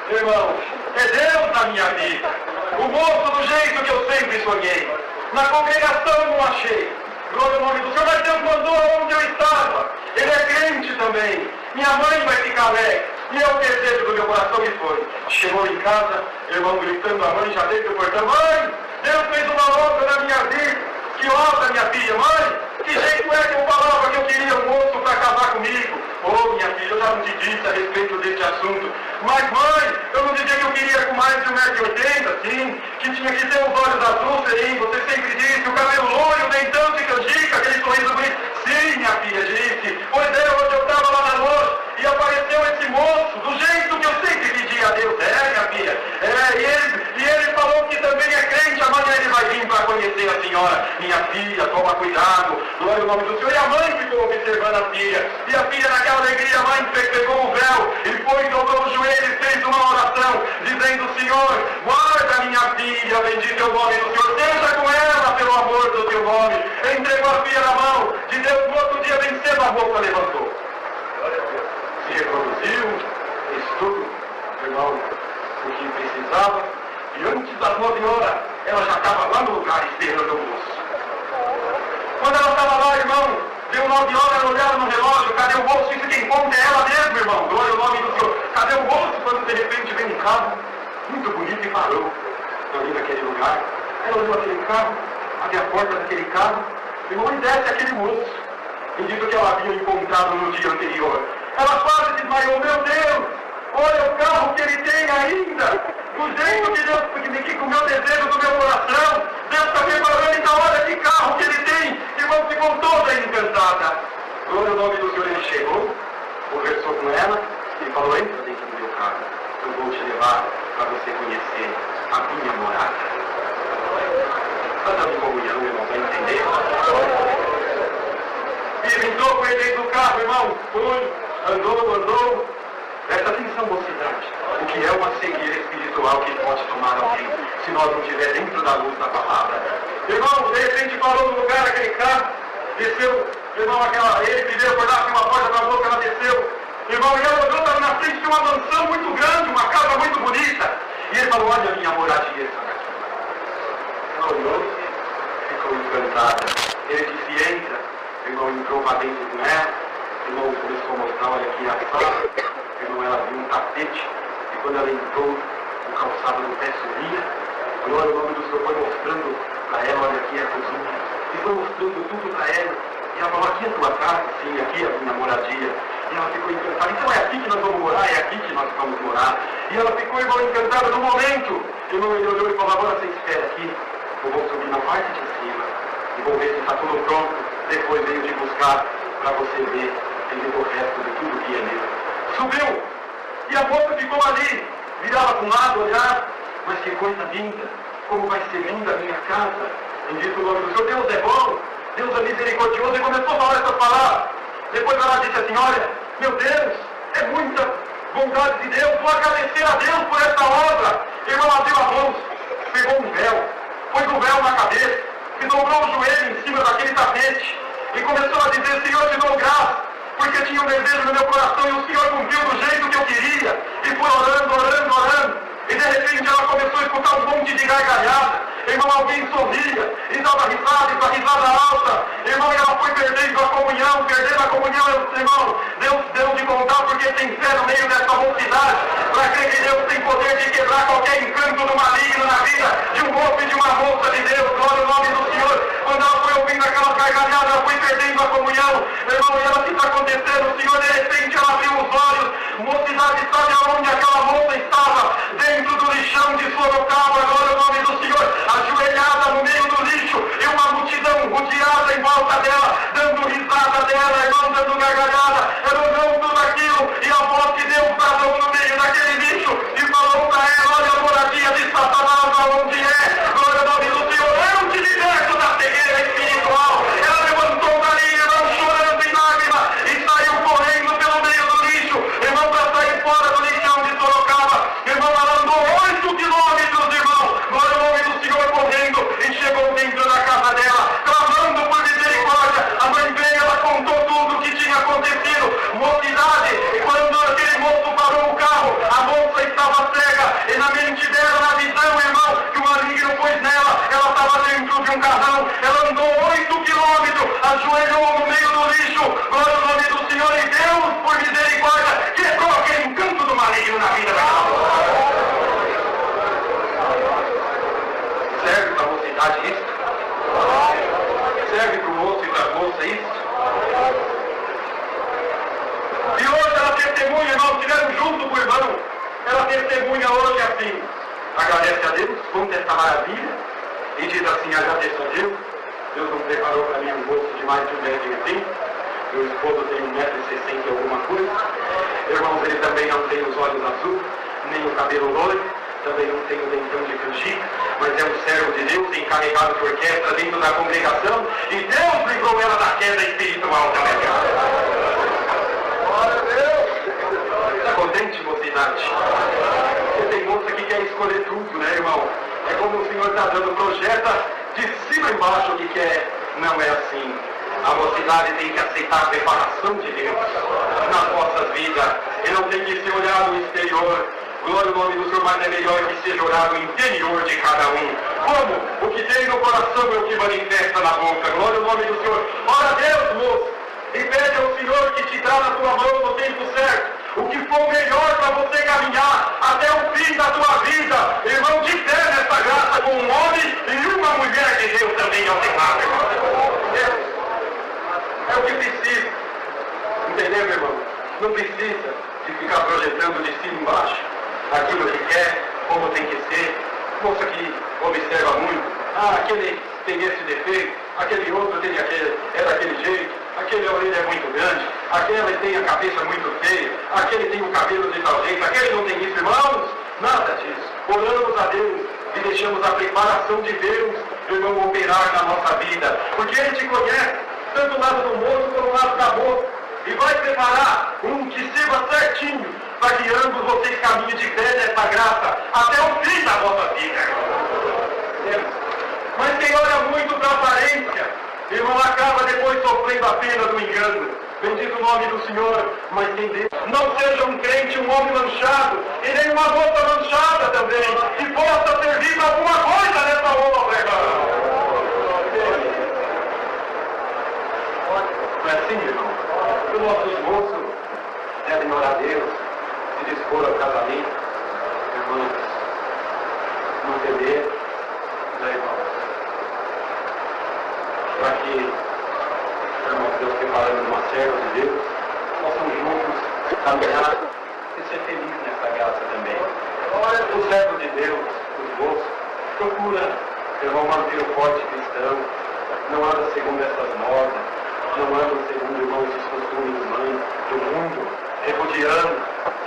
Irmãos, é Deus na minha vida. O moço do jeito que eu sempre sonhei. Na congregação não achei. Glória ao nome do Senhor. Mas Deus mandou aonde eu estava. Ele é crente também. Minha mãe vai ficar alegre. E é o desejo do meu coração e foi. Chegou em casa, irmão gritando, a mãe já veio do portão: mãe, Deus fez uma obra na minha vida. Que obra, minha filha? Mãe, que jeito é que eu falava que eu queria um moço para casar comigo? Oh, minha filha, eu já não te disse a respeito desse assunto. Mas, mãe, eu não dizia que eu queria com mais de 1,80 m, sim, que tinha que ter os olhos azuis, sim, você sempre disse, o cabelo loiro, dentão de canjica, aquele sorriso bonito. Sim, minha filha, disse. Pois é, hoje eu estava lá na loja e apareceu esse moço, do jeito que eu sempre pedi a Deus. Minha filha. E ele falou que também é crente, amanhã ele vai vir para conhecer a senhora. Minha filha, toma cuidado. Glória ao nome do Senhor. E a mãe ficou observando a filha. E a filha, naquela alegria, a mãe pegou o véu e foi, dobrou o joelho e fez uma oração, dizendo: Senhor, guarda minha filha, bendito é o nome do Senhor. Seja com ela pelo amor do teu nome. Entregou a filha na mão de Deus. No outro dia, bem cedo, a moça levantou. Se reproduziu, fez tudo, irmão, o que precisava. E antes das 9 horas, ela já estava lá no lugar esperando o moço. Quando ela estava lá, irmão, deu 9 horas, olharam no relógio: cadê o moço? Isso quem conta é ela mesmo, irmão. Glória ao nome do Senhor. Cadê o moço? Quando de repente vem um carro muito bonito e parou ali naquele lugar. Ela olhou aquele carro, abre a porta daquele carro, e desce aquele moço, indito que ela havia encontrado no dia anterior. Ela quase desmaiou. Meu Deus, olha o carro que ele tem ainda, do jeito que Deus, que com o meu desejo do meu coração, Deus está preparando, então olha que carro que ele tem. Irmão, ficou toda encantada. Glória ao nome do Senhor. Ele chegou, conversou com ela e falou: entra dentro do meu carro, eu vou te levar para você conhecer a minha morada. Canta em comunhão, irmão, para entender. E entrou com ele dentro do carro, irmão, foi, andou. Presta atenção, mocidade. O que é uma cegueira espiritual que pode tomar alguém se nós não estiver dentro da luz da palavra? Irmão, de repente parou no lugar aquele carro, desceu, irmão, ele primeiro acordar com uma porta para a boca, ela desceu. Irmão, e ela olhou, estava na frente de uma mansão muito grande, uma casa muito bonita. E ele falou: olha a minha moradia, essa daqui. Ela olhou, ficou encantada. Ele disse: entra. O irmão entrou para dentro com ela. O irmão começou a mostrar: olha aqui a sala. O irmão, ela viu um tapete. E quando ela entrou, o calçado do pé subia. Glória ao nome do Senhor. Foi mostrando para ela: olha aqui a cozinha. E foi mostrando tudo para ela. E ela falou: aqui é a tua casa, sim, aqui é a minha moradia. E ela ficou encantada. Então é aqui que nós vamos morar, é aqui que nós vamos morar. E ela ficou, irmão, encantada no momento. Irmão, ele olhou e falou: agora você espera aqui. Eu vou subir na parte de cima e vou ver se está tudo pronto. Depois venho te buscar para você ver o resto de tudo que é meu. Subiu. E a moça ficou ali. Virava para um lado, olhar. Mas que coisa linda. Como vai ser linda a minha casa. Bendito o nome do Senhor. Deus é bom. Deus é misericordioso. E começou a falar essas palavras. Depois ela disse assim: olha, meu Deus, é muita bondade de Deus. Vou agradecer a Deus por essa obra. Irmão, abriu a mão, pegou um véu, pôs o véu na cabeça, e dobrou o joelho em cima daquele tapete, e começou a dizer: Senhor, te dou graça, porque tinha um desejo no meu coração, e o Senhor cumpriu do jeito que eu queria. E foi orando, e de repente ela começou a escutar um monte de gargalhada. Irmão, alguém sorria, e dava risada alta. Irmão, e ela foi perdendo a comunhão, irmão. Deus deu de contar, porque tem fé no meio dessa mocidade, para crer que Deus tem poder de quebrar qualquer encanto do maligno na vida de um moço e de uma moça de Deus. Glória ao nome do Senhor. Quando ela foi ouvindo aquelas gargalhadas, ela foi perdendo a comunhão. Irmão, e ela, o que está acontecendo? O Senhor, de repente, ela abriu os olhos. Mocidade, sabe aonde aquela moça estava? Dentro do lixão de Sorocaba. Glória ao nome do Senhor. Ajoelhada no meio do lixo, e uma multidão rodeada em volta dela, dando risada dela, irmão, dando gargalhada. Ela olhou tudo aquilo, e a voz de Deus parou no meio daquele lixo e falou para ela: olha a moradia de Satanás aonde é. Glória ao nome do Senhor. Eu te liberto da cegueira espiritual. Ela levantou dali, irmão, chorando em lágrimas, e saiu correndo pelo meio do lixo, irmão, para sair fora do lixão de Sorocaba. Irmão, ela andou 8 quilômetros, irmão. Glória ao nome do Senhor, correndo, e chegou dentro da casa dela, clamando por misericórdia. A mãe veio, ela contou tudo o que tinha acontecido. Mocidade, e quando aquele moço parou o carro, a moça estava cega, e na mente dela, na visão, irmão, que o maligno pôs nela, ela estava dentro de um carrão. Ela andou 8 quilômetros, ajoelhou no meio do lixo. Glória ao nome do Senhor, e Deus, por misericórdia, quebrou aquele encanto do maligno na vida daquela moça. Serve para a mocidade isso? Serve para o moço e para a moça isso? E hoje ela testemunha, irmão, estiveram junto com o irmão. Ela testemunha hoje assim: agradece a Deus, conta essa maravilha, e diz assim: agradeço a Deus. Deus não preparou para mim um moço de mais de 1,80 m. Meu esposo tem 1,60 m e alguma coisa. Irmãos, ele também não tem os olhos azuis, nem o cabelo loiro, também não tem o dentão de canjica, mas é um servo de Deus, encarregado de orquestra dentro da congregação, e Deus livrou ela da queda espiritual também. Está contente, mocidade? Você tem moça que quer escolher tudo, né, irmão? É como o Senhor está dando, projeta de cima embaixo o que quer. Não é assim. A mocidade tem que aceitar a preparação de Deus nas nossas vidas, e não tem que se olhar no exterior. Glória ao nome do Senhor, mas é melhor que seja olhado no interior de cada um. Como? O que tem no coração é o que manifesta na boca. Glória ao nome do Senhor. Ora a Deus, moço, e pede ao Senhor que te dá na tua mão no tempo certo. O que for melhor para você caminhar até o fim da sua vida, irmão, de pé nessa graça com um homem e uma mulher de Deus também ao seu lado, irmão. É o que precisa. Entendeu, meu irmão? Não precisa de ficar projetando de cima e embaixo aquilo que quer, como tem que ser. Moça que observa muito, aquele tem esse defeito, aquele outro tem aquele, é daquele jeito, aquele orelha é muito grande, aquele tem a cabeça muito feia, aquele tem o cabelo de tal jeito, aquele não tem isso, irmãos. Nada disso. Oramos a Deus e deixamos a preparação de Deus, irmão, operar na nossa vida. Porque Ele te conhece, tanto o lado do moço como o lado da moça. E vai preparar um que sirva certinho, para que ambos vocês caminhem de pé nessa graça até o fim da vossa vida, irmão. Mas quem olha muito para a aparência, irmão, acaba depois sofrendo a pena do engano. Bendito o nome do Senhor. Mas quem Deus não seja um crente, um homem manchado, e nem uma moça manchada também, que possa servir para alguma coisa nessa obra, irmão. Não é assim, irmão? Os nossos moços devem orar a Deus, se dispor ao casamento, irmãos, não temer, né, irmãos? Para que, irmãos, Deus preparando uma serva de Deus, possam juntos caminhar e ser felizes nessa graça também. O servo de Deus, os moços, procura, irmão, manter o porte cristão, não anda segundo essas normas, não andam segundo, irmãos, os costumes do mundo, repudiando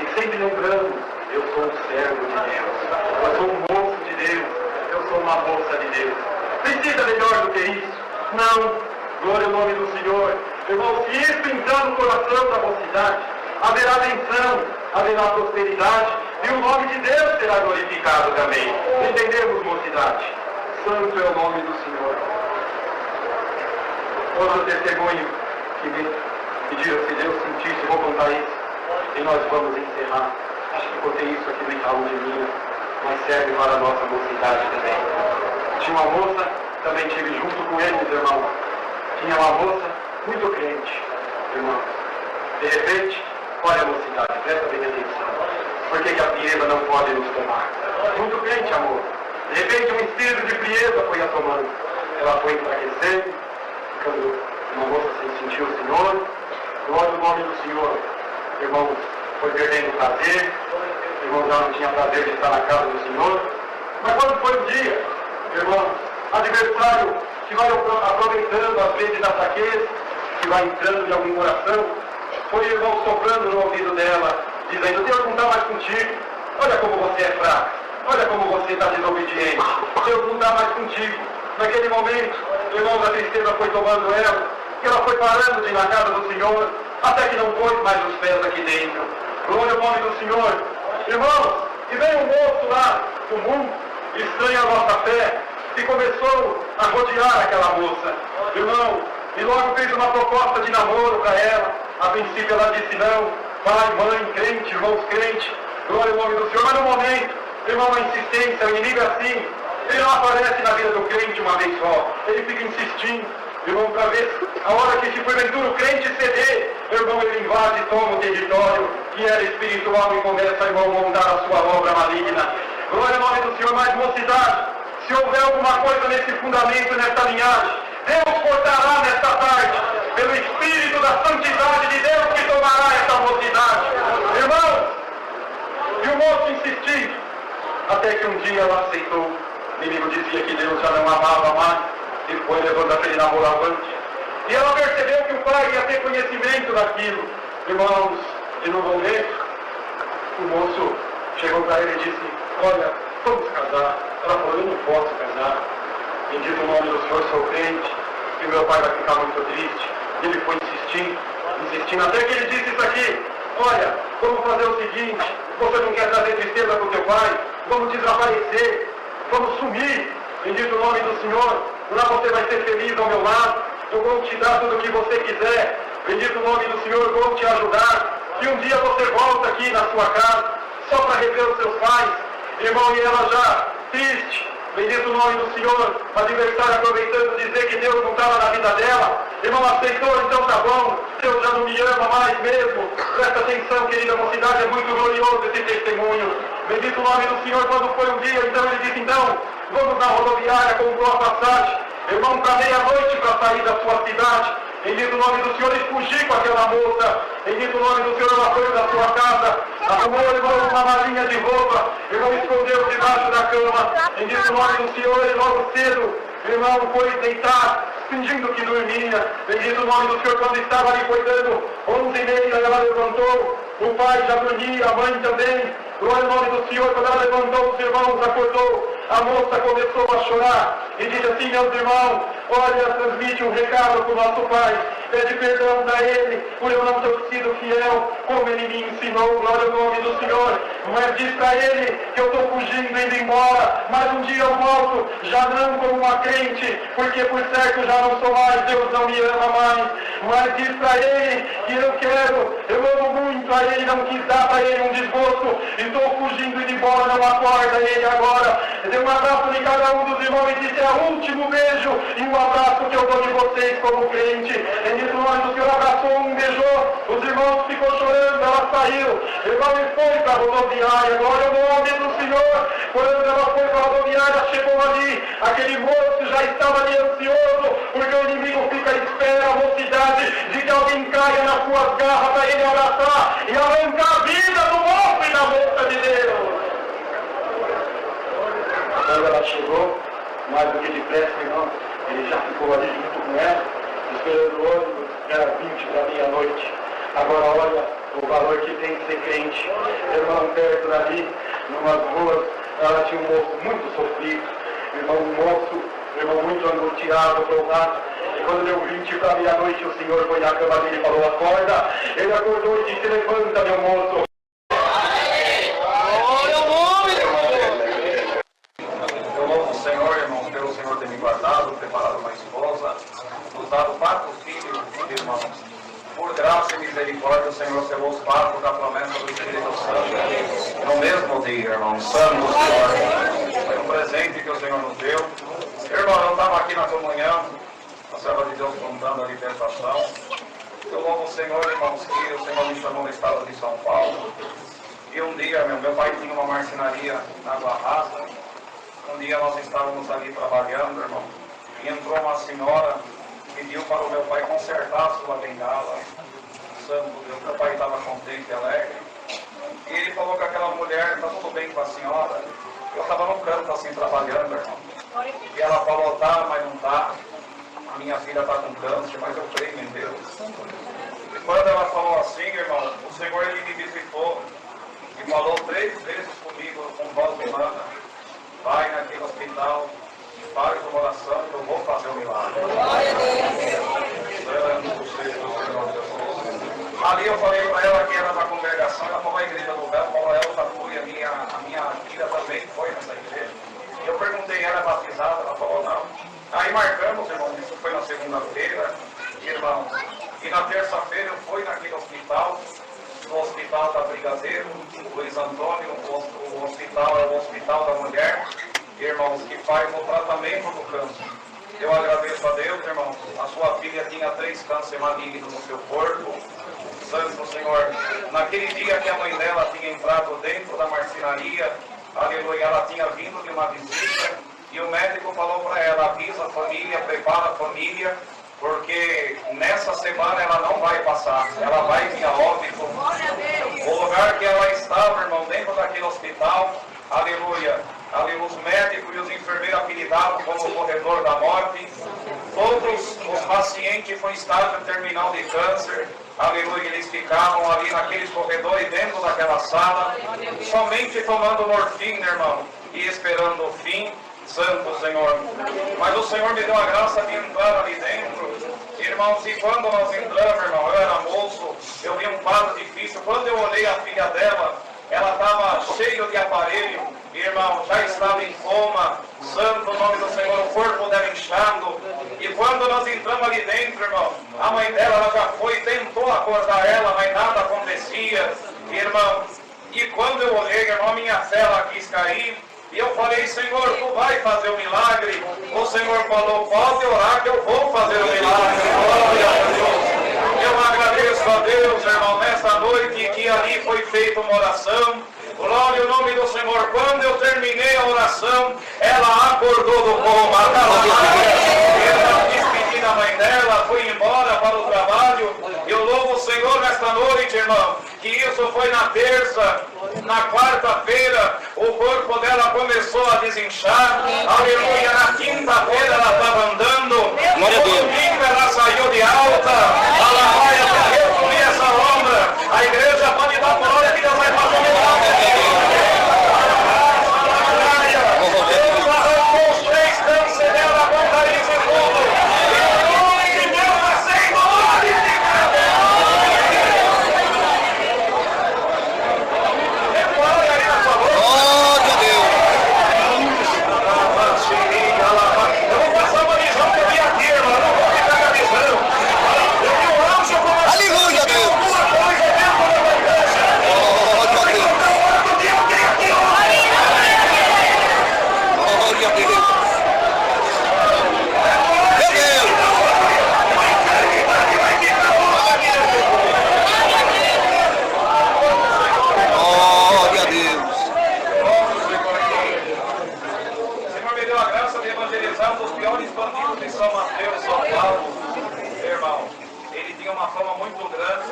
e sempre lembrando, eu sou um servo de Deus, eu sou um moço de Deus, eu sou uma moça de Deus. Precisa melhor do que isso? Não. Glória ao nome do Senhor. Irmão, se isso entrar no coração da mocidade, haverá benção, haverá prosperidade, e o nome de Deus será glorificado também. Entendemos, mocidade? Santo é o nome do Senhor. Outro testemunho que me pediram, se Deus sentisse, vou contar isso, e nós vamos encerrar. Acho que contei isso aqui no Itaú de Minas, mas serve para a nossa mocidade também. Tinha uma moça, também estive junto com eles, irmão. Tinha uma moça muito crente, irmão. De repente, olha a mocidade, presta bem atenção. Por que a frieza não pode nos tomar? Muito crente, amor. De repente, um espírito de frieza foi a tomando. Ela foi enfraquecendo, ficando uma moça sem sentir o Senhor. Glória ao nome do Senhor. Irmãos, foi perdendo o prazer. Irmãos, já não tinha prazer de estar na casa do Senhor. Mas quando foi um dia, irmãos, adversário que vai aproveitando às vezes da fraqueza, que vai entrando em algum coração, foi, irmão, soprando no ouvido dela, dizendo, Deus não está mais contigo, olha como você é fraco, olha como você está desobediente, Deus não está mais contigo. Naquele momento, irmão, a tristeza foi tomando ela, e ela foi parando de ir na casa do Senhor, até que não pôs mais os pés aqui dentro. Glória ao nome do Senhor. Irmãos, e veio um moço lá do mundo, estranho a nossa fé, e começou a rodear aquela moça, irmão, e logo fez uma proposta de namoro para ela. A princípio ela disse não, pai, mãe, crente, irmãos crente, glória ao nome do Senhor. Mas no momento, irmão, a insistência, o inimigo é assim, ele não aparece na vida do crente uma vez só, ele fica insistindo, irmão, para ver a hora que se porventura o crente ceder, irmão, ele invade e toma o território que era espiritual e começa, irmão, a montar a sua obra maligna. Glória ao nome do Senhor. Mais mocidade, se houver alguma coisa nesse fundamento, nessa linhagem, Deus cortará nesta tarde, pelo Espírito da Santidade de Deus que tomará essa mocidade. Irmãos, e o moço insistindo, até que um dia ela aceitou. O inimigo dizia que Deus já não amava mais, e foi levando aquele namoro avante. E ela percebeu que o pai ia ter conhecimento daquilo. Irmãos, e no momento, o moço chegou para ele e disse, olha, vamos casar. Ela falou, eu não posso casar. Bendito o nome do Senhor, sou crente, e meu pai vai ficar muito triste. E ele foi insistindo, até que ele disse isso aqui, olha, vamos fazer o seguinte, você não quer trazer tristeza para o teu pai? Vamos desaparecer, vamos sumir. Bendito o nome do Senhor, lá você vai ser feliz ao meu lado, eu vou te dar tudo o que você quiser. Bendito o nome do Senhor, vou te ajudar. E um dia você volta aqui na sua casa, só para rever os seus pais. Irmão, e ela já triste, Bendito o nome do Senhor. Adversário aproveitando dizer que Deus não estava na vida dela. Irmão, aceitou, então tá bom. Deus já não me ama mais mesmo. Presta atenção, querida mocidade, é muito glorioso esse testemunho. Bendito o nome do Senhor. Quando foi um dia, então ele disse, então, vamos na rodoviária, comprou a passagem. Irmão, para meia-noite para sair da sua cidade. Bendito o nome do Senhor, e fugir com aquela moça. Bendito o nome do Senhor, ela foi da sua casa. Arrumou, irmão, uma malinha de roupa. Irmão, escondeu debaixo da cama. Bendito o nome do Senhor, e logo cedo, irmão, foi deitar, fingindo que dormia. Bendito o nome do Senhor, quando estava ali cuidando, 11h30, ela levantou. O pai já dormia, a mãe também. Glória ao nome do Senhor. Quando ela levantou, os irmãos acordou. A moça começou a chorar e disse assim, meus irmãos, olha, transmite um recado para o nosso pai. Pede perdão a ele por eu não ter sido fiel como ele me ensinou. Glória ao nome do Senhor. Mas diz para ele que eu estou fugindo, indo embora. Mas um dia eu volto, já não como uma crente, porque por certo já não sou mais, Deus não me ama mais. Mas diz para ele que eu amo muito a ele, não quis dar para ele um desgosto. Estou fugindo, indo embora, não acorda ele agora. Dê um abraço de cada um dos irmãos e disse, é o último beijo e um abraço que eu dou de vocês como crente. Bendito o nome do Senhor, abraçou um, beijou, os irmãos ficou chorando, ela saiu. Irmão, e foi para a rodoviária, glória ao nome do Senhor. Quando ela foi para a rodoviária, chegou ali, aquele moço já estava ali ansioso, porque o inimigo fica à espera, a mocidade, de que alguém caia nas suas garras para ele abraçar e arrancar a vida do moço e da moça de Deus. Quando ela chegou, mais do que depressa, irmão, ele já ficou ali junto com ela, esperando o ônibus, era 20 para meia-noite. Agora olha o valor que tem de ser crente. Irmão, perto dali, numas ruas, ela tinha um moço muito sofrido, irmão, um moço, irmão, muito angustiado, provato. E quando deu 20 para meia-noite, o Senhor foi na cama dele e falou, acorda. Ele acordou e disse, levanta, meu moço. Preparado uma esposa, nos dado 4 filhos, irmãos. Por graça e misericórdia, o Senhor selou os pactos da promessa do Espírito Santo. No mesmo dia, irmão, santo Senhor, foi um presente que o Senhor nos deu. Irmão, eu estava aqui na comunhão, a serva de Deus contando a libertação. Eu louvo o Senhor, irmãos, que o Senhor me chamou no estado de São Paulo. E um dia, meu pai tinha uma marcenaria na Água Rasa. Um dia nós estávamos ali trabalhando, irmão. E entrou uma senhora, pediu para o meu pai consertar a sua bengala. Santo Deus, meu pai estava contente e alegre. E ele falou que aquela mulher, está tudo bem com a senhora? Eu estava no canto assim trabalhando, irmão. E ela falou, tá, mas não tá. A minha filha está com câncer, mas eu creio em Deus. E quando ela falou assim, irmão, o Senhor ele me visitou e falou 3 vezes comigo com voz humana. Vai naquele hospital, faz uma oração que eu vou fazer um milagre. Ali eu falei para ela que era da congregação, ela falou a igreja do lugar, falou ela já foi, a minha filha também foi nessa igreja. E eu perguntei, ela é batizada? Ela falou não. Aí marcamos, irmão, isso foi na segunda-feira, irmão. E na terça-feira eu fui naquele hospital, no hospital da Brigadeiro, Luiz Antônio, o hospital é o hospital da mulher, irmãos, que faz o tratamento do câncer. Eu agradeço a Deus, irmãos, a sua filha tinha 3 cânceres malignos no seu corpo. Santo Senhor, naquele dia que a mãe dela tinha entrado dentro da marcenaria, aleluia, ela tinha vindo de uma visita, e o médico falou para ela, avisa a família, prepara a família, porque nessa semana ela não vai passar, ela vai vir a óbito. O lugar que ela estava, irmão, dentro daquele hospital, aleluia, os médicos e os enfermeiros apelidavam como o corredor da morte. Todos os pacientes com estágio terminal de câncer, aleluia, eles ficavam ali naqueles corredores dentro daquela sala, somente tomando morfina, irmão, e esperando o fim. Santo Senhor, mas o Senhor me deu a graça de entrar ali dentro, irmãos, e quando nós entramos, irmão, eu era moço, eu vi um quadro difícil. Quando eu olhei a filha dela, ela estava cheia de aparelho, irmão, já estava em coma. Santo nome do Senhor, o corpo dela inchado. E quando nós entramos ali dentro, irmão, a mãe dela ela já foi, tentou acordar ela, mas nada acontecia, irmão. E quando eu olhei, irmão, a minha fé ela quis cair. E eu falei, Senhor, tu vai fazer o milagre. O Senhor falou, pode orar que eu vou fazer o milagre. Glória a Deus. Eu agradeço a Deus, irmão, nesta noite que ali foi feita uma oração. Glória ao nome do Senhor. Quando eu terminei a oração, ela acordou do coma. Ela despediu da mãe dela, foi embora para o trabalho. Eu louvo o Senhor nesta noite, irmão, que isso foi na terça. Na quarta-feira, o corpo dela começou a desinchar. Aleluia. Na quinta-feira, ela estava andando. No domingo, ela saiu de alta. Aleluia. Eu comi essa lombra. A igreja pode dar glória que Deus vai fazer milagre. Deus arrancou os 3 cânceres dela, com nariz e tudo. E o nome de Deus vai ser glorificado. Glória aí na sua boca. Glória a Deus. Eu vou passar uma visão que eu vi aqui, irmão. Eu não vou ficar com a visão. Eu vi um anjo com uma Aleluia, Deus. alguma coisa dentro da igreja. Glória a Deus. Glória a Deus. Meu Deus. Glória a Deus. O Senhor me deu a graça de evangelizar um dos piores bandidos de São Mateus, São Paulo. Irmão, ele tinha uma fama muito grande.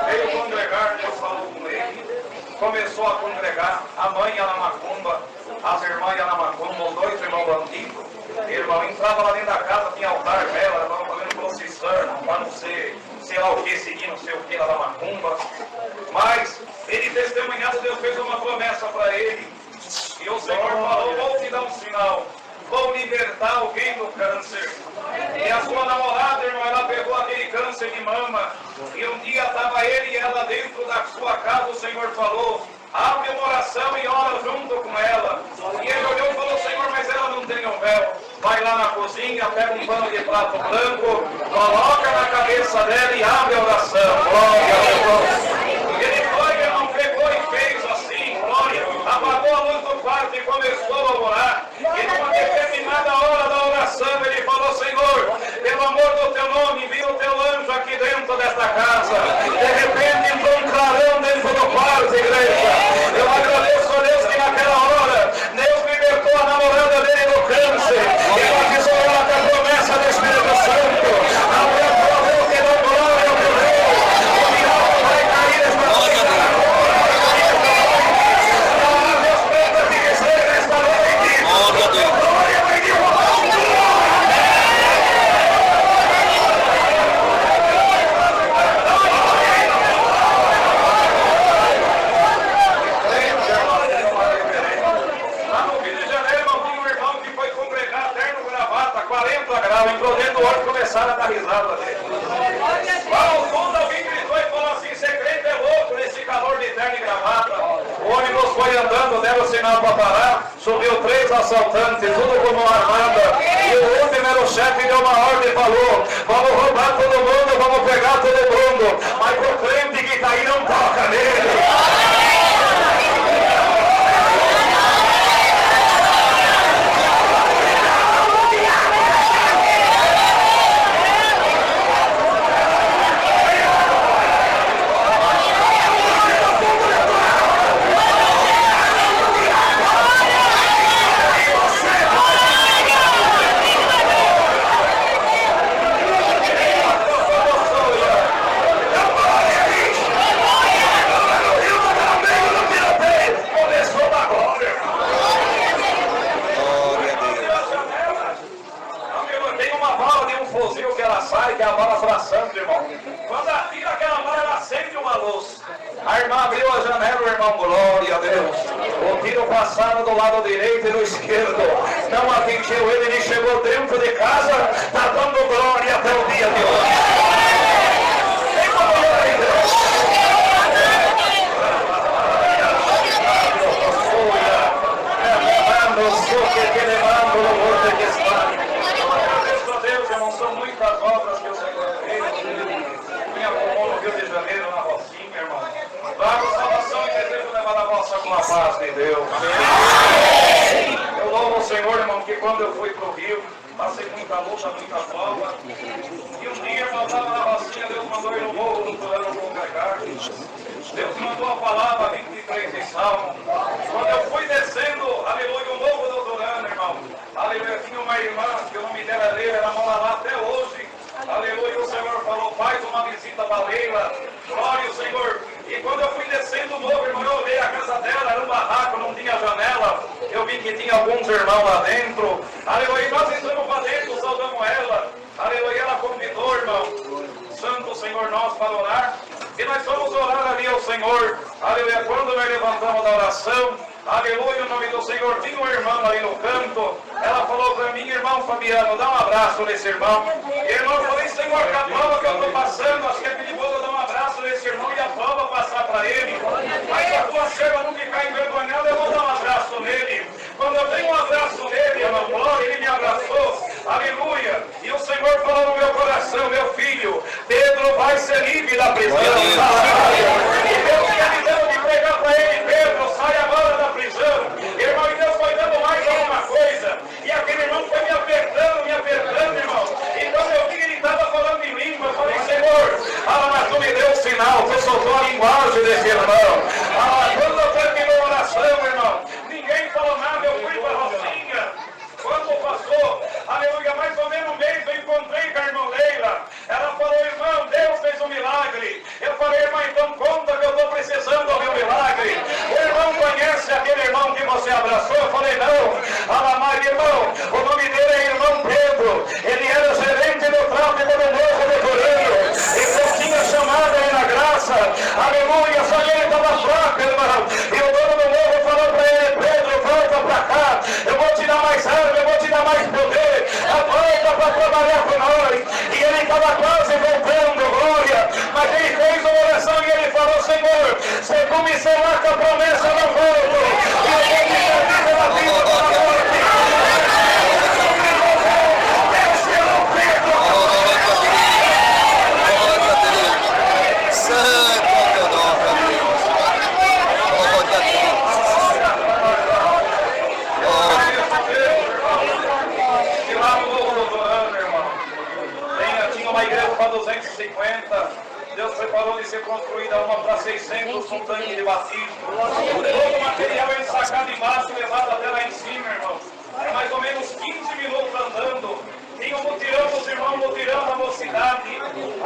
Veio congregar, Deus falou com ele. Começou a congregar. A mãe ia na macumba, as irmãs iam na macumba, os 2 irmãos bandidos. Irmão, entrava lá dentro da casa, tinha altar, vela, estava fazendo procissão, para não ser, sei lá o que, seguir não sei o que lá na macumba. Mas ele testemunhado, Deus fez uma promessa para ele. E o Senhor falou, vou te dar um sinal. Vou libertar alguém do câncer. E a sua namorada, irmão, ela pegou aquele câncer de mama. E um dia estava ele e ela dentro da sua casa. O Senhor falou, abre uma oração e ora junto com ela. E ele olhou e falou, Senhor, mas ela não tem um véu. Vai lá na cozinha, pega um pano de prato branco, coloca na cabeça dela e abre a oração. Glória a Deus. Ele foi, irmão, pegou e fez assim, glória. Apagou a luz do quarto e começou a orar. E numa determinada hora da oração ele falou, Senhor, pelo amor do teu nome, envia o teu anjo aqui dentro desta casa. De repente entrou um clarão dentro do quarto, igreja. Eu agradeço a Deus que naquela hora Deus libertou a namorada dele do câncer. E batizou ela com a promessa do Espírito Santo. Aplaudiu que dá glória ao meu Deus. O milagre vai cair nesta noite. Deus prenda te dizer nesta noite. Glória a Deus. Glória vai de Lá no Rio de Janeiro, irmão, tinha um irmão que foi congregar terno, gravata, 40 graus, entrou dentro do ônibus e começaram a dar risada dele. Lá no fundo, alguém gritou e falou assim, esse crente é louco nesse calor de terno e gravata. O ônibus foi andando, deram sinal para parar, subiu 3 assaltantes, tudo com mão armada. E o último era o chefe, deu uma ordem e falou, vamos roubar todo mundo, vamos pegar todo mundo. Mas o crente que está aí não toca nele. Fuzil que ela sai, que é a bala traçando, irmão. Quando atira aquela bala, ela acende uma luz. A irmã abriu a janela, o irmão, glória a Deus. O tiro passava do lado direito e do esquerdo. Não atingiu ele, ele chegou dentro de casa, está dando glória até o dia de hoje. Tem uma glória em Deus. São muitas obras que o Senhor fez. Minha comum no Rio de Janeiro, na Rocinha, irmão. Trago salvação e desejo levar a vossa com a paz de Deus. muita luta, muita prova. E um dia, irmão, estava na rocinha, Deus mandou ir no morro do plano congregar. Deus mandou a palavra 23 de Salmo. Quando eu fui descendo, aleluia, o morro do Turano, irmão. Aleluia, tinha uma irmã, que o nome dela é Leila, ela mora lá até hoje. Aleluia, o Senhor falou, faz uma visita para Leila. Glória ao Senhor. E quando eu fui descendo o morro, irmão, eu olhei a casa dela, era um barraco, não tinha janela. Eu vi que tinha alguns irmãos lá dentro. Aleluia, nós entramos para dentro, saudamos ela. Aleluia, ela convidou, irmão, Santo Senhor nosso para orar. E nós fomos orar ali ao Senhor. Aleluia, quando nós levantamos da oração, aleluia, o nome do Senhor, tinha um irmão ali no canto. Ela falou para mim, irmão Fabiano, dá um abraço nesse irmão. E irmão, eu falei, Senhor, que a prova que eu estou passando, acho que é perigoso eu dar um abraço nesse irmão e a prova passar para ele. Mas se a tua serva não ficar envergonhada, eu vou dar um abraço nele. Quando eu dei um abraço nele, irmão, glória, ele me abraçou. Aleluia. E o Senhor falou no meu coração, meu filho, Pedro vai ser livre da prisão. E Deus tinha me dando de pregar para ele, Pedro, sai agora da prisão. Irmão, e Deus foi dando mais alguma coisa. E aquele irmão foi me apertando, irmão. E quando eu vi que ele estava falando em língua, eu falei, Senhor, mas tu me deu um sinal, tu soltou a linguagem desse irmão. Quando eu terminou a oração, irmão, ninguém falou nada, eu fui para a rocinha. Quando passou, aleluia, mais ou menos um mês, eu encontrei com a irmã Leila. Ela falou, irmão, Deus fez um milagre. Eu falei, irmão, então conta que eu estou precisando do meu milagre. O irmão conhece aquele irmão que você abraçou? Eu falei, não. Mas irmão, o nome dele é irmão Pedro. Ele era gerente do tráfico do morro do Turano. E eu tinha chamado ele na graça. Aleluia, só que ele estava fraco, irmão. E o dono do morro falou para ele, Pedro, volta para cá. Eu vou te dar mais arma, eu vou te dar mais poder. Volta para trabalhar com nós. E ele estava quase voltando, glória. Mas ele fez uma oração e ele falou, Senhor, se tu me selar com a promessa, eu não volto. E eu vou te servir pela vida pela morte. Deus tirou Pedro. Santo é teu nome, Deus. Glória a Deus. E lá no Morro do Turano, irmão, tinha uma igreja para 250. Deus preparou de ser construída uma para 600, um tanque de batismo. Todo o material ensacado embaixo, levado até lá em cima, irmão. É mais ou menos 15 minutos andando. Tinha um mutirão, os irmãos mutirão da mocidade.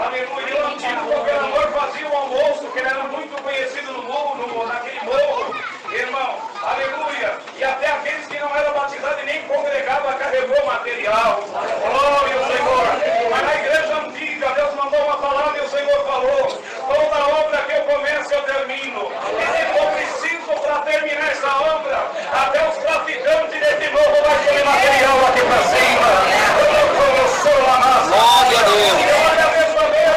Aleluia. E o antigo governador fazia um almoço, que ele era muito conhecido no morro, naquele morro. Irmão, aleluia. E até aqueles que não eram batizados e nem congregavam, carregou material. Glória ao Senhor. Mas na igreja antiga, Deus mandou uma palavra e o Senhor falou, toda obra que eu começo, eu termino. E se for preciso para terminar essa obra, até os traficantes desse morro vai ter material aqui para cima. Eu sou a massa. Glória a Deus. Olha a mesma vez,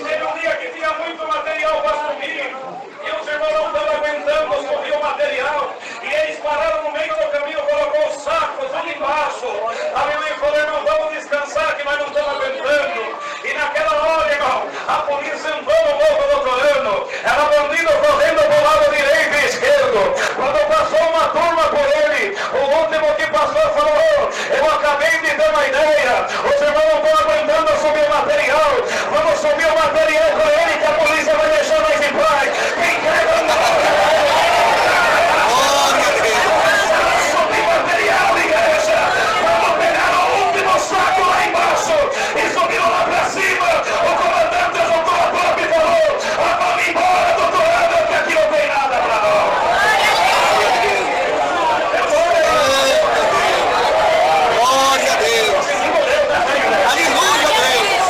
teve um dia que tinha muito material para subir. E os irmãos não estavam aguentando subir o material. E eles pararam no meio do caminho, colocou os sacos ali embaixo. Aleluia, falou, irmão, vamos descansar que nós não estamos aguentando. E naquela hora, irmão, a polícia entrou no Morro do Turano. Era bandido correndo para o lado direito e esquerdo. Quando passou uma turma por ele, o último que passou falou, eu acabei de dar uma ideia. Os irmãos não estão aguentando subir o material. Vamos subir o material com ele que a polícia vai deixar nós em paz. Quem quer subir material, igreja? Vamos pegar o último saco lá embaixo e subir lá pra cima. O comandante voltou a porta e falou, vamos embora do Turano, que aqui não tem nada pra nós. Glória a Deus. Aleluia, Deus.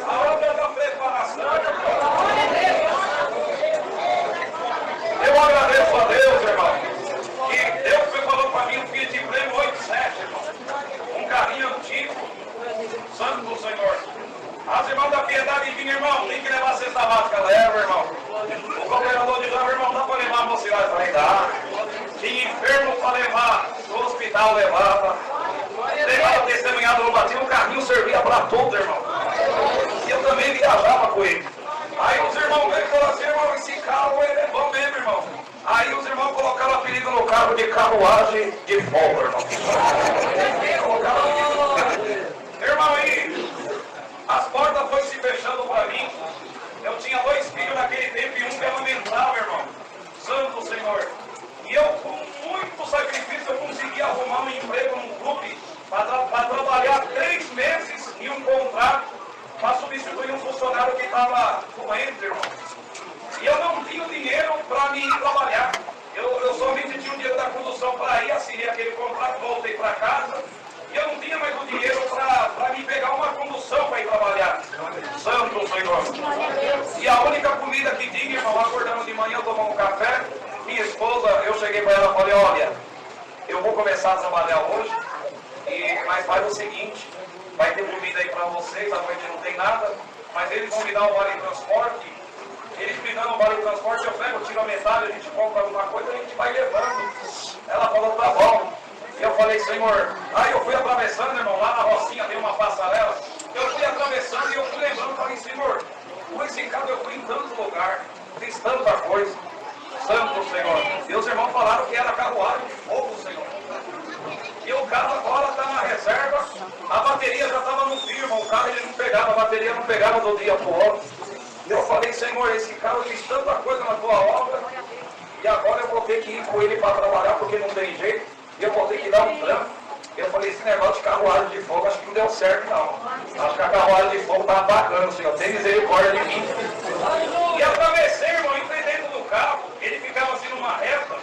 A obra da preparação. Eu agradeço a Deus, irmão, que Deus me falou para mim um filho de prêmio 87, irmão. Um carrinho antigo. Santo do Senhor. As irmãs da piedade vinham, irmão, tem que levar a cesta básica, leva, irmão. O governador de lá, irmão, dá para levar a mocidade para dá. Tinha enfermo para levar, no hospital levava. Levava testemunhado no batismo, o carrinho servia para tudo, irmão. E eu também viajava com ele. Aí os irmãos veio e falaram assim, irmão, esse carro ele é bom mesmo, irmão. Aí os irmãos colocaram o apelido metido no carro de carruagem de fogo, irmão. Irmão, aí, as portas foram se fechando para mim. Eu tinha 2 filhos naquele tempo e um que amamentava, irmão. Santo Senhor. E eu, com muito sacrifício, eu consegui arrumar um emprego num clube para trabalhar 3 meses em um contrato para substituir um funcionário que estava doente, irmão. E eu não tinha dinheiro para me ir trabalhar. Eu somente tinha o dinheiro da condução para ir, assinei aquele contrato, voltei para casa. E eu não tinha mais o dinheiro para me pegar uma condução para ir trabalhar. Santo Senhor. E a única comida que tinha, irmão, acordando de manhã, tomar um café. Minha esposa, eu cheguei para ela e falei, olha, eu vou começar a trabalhar hoje, mas faz o seguinte, vai ter comida aí para vocês, a noite não tem nada, mas eles vão me dar o vale transporte. Eles me dão o vale transporte, eu pego, tiro a metade, a gente compra alguma coisa, a gente vai levando. Ela falou, tá bom. E eu falei, Senhor, aí eu fui atravessando, irmão, lá na Rocinha tem uma passarela. Eu fui atravessando e eu fui lembrando, falei, Senhor, com esse carro eu fui em tanto lugar, fiz tanta coisa. Santo Senhor. E os irmãos falaram que era carruagem de fogo, Senhor. E o carro agora está na reserva, a bateria já estava no fio, irmão. O carro ele não pegava, a bateria não pegava do dia para o outro. E eu falei, Senhor, esse carro fez tanta coisa na tua obra, e agora eu vou ter que ir com ele para trabalhar, porque não tem jeito, e eu vou ter que dar um trampo. Eu falei, esse negócio de carruagem de fogo, acho que não deu certo, não. Acho que a carruagem de fogo está atacando, Senhor. Tem misericórdia de mim. E atravessei, irmão, entrei dentro do carro, ele ficava assim numa reta,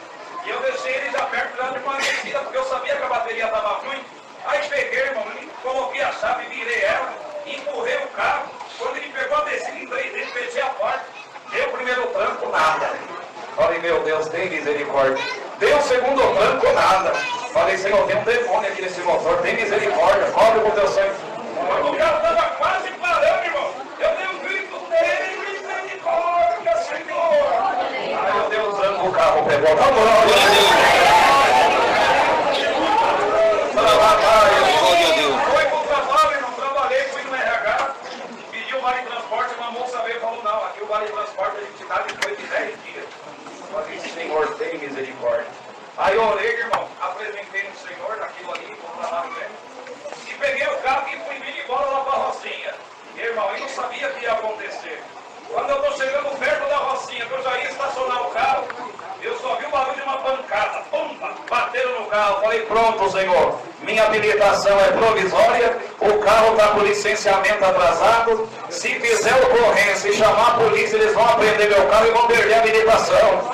e eu deixei ele já perto de uma descida, porque eu sabia que a bateria estava ruim. Aí peguei, irmão, coloquei a chave, virei ela, empurrei o carro. Quando ele pegou a descida, entrei dentro, fechei a porta. Deu o primeiro tranco, nada. Falei, meu Deus, tem misericórdia. Deu o segundo tranco, nada. Falei, Senhor, tem um demônio aqui nesse motor, tem misericórdia, cobre com teu sangue. Quando o carro estava quase parando, irmão, eu dei um grito, tem misericórdia, Senhor. Aí eu dei um tranco, o carro pegou. Tá bom, foi pro trabalho, irmão, trabalhei, fui no RH, pedi o vale transporte, uma moça veio e falou, não, aqui o vale transporte a gente dá depois de 10 dias. Falei, Senhor, tem misericórdia. Aí eu orei, irmão, apresentei no Senhor, naquilo ali, vou lá no pé. E peguei o carro e fui vindo embora lá pra Rocinha. E, irmão, eu não sabia o que ia acontecer. Quando eu tô chegando perto da Rocinha, que eu já ia estacionar o carro, eu só vi o barulho de uma pancada. Pumba! Bateram no carro. Falei, pronto, Senhor. Minha habilitação é provisória, o carro está com licenciamento atrasado. Se fizer ocorrência e chamar a polícia, eles vão apreender meu carro e vão perder a habilitação.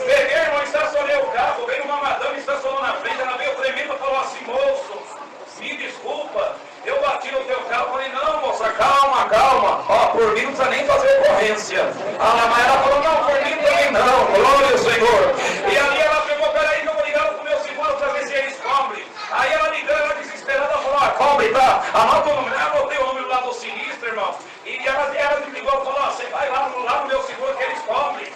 Peguei, irmão, estacionei o carro, veio uma madame, estacionou na frente, ela veio tremendo e falou assim, moço, me desculpa, eu bati no teu carro. Falei, não, moça, calma, calma. Ó, por mim não precisa nem fazer ocorrência. Mas ela falou, não, por mim também não, glória ao Senhor. E ali ela pegou, peraí que eu vou ligar pro meu seguro para ver se eles cobrem. Aí ela ligando, ela desesperada, falou, cobre, tá? Anota o número. Eu anotei o número lá do sinistro, irmão. E ela me ligou e falou, você vai lá no meu seguro que eles cobrem.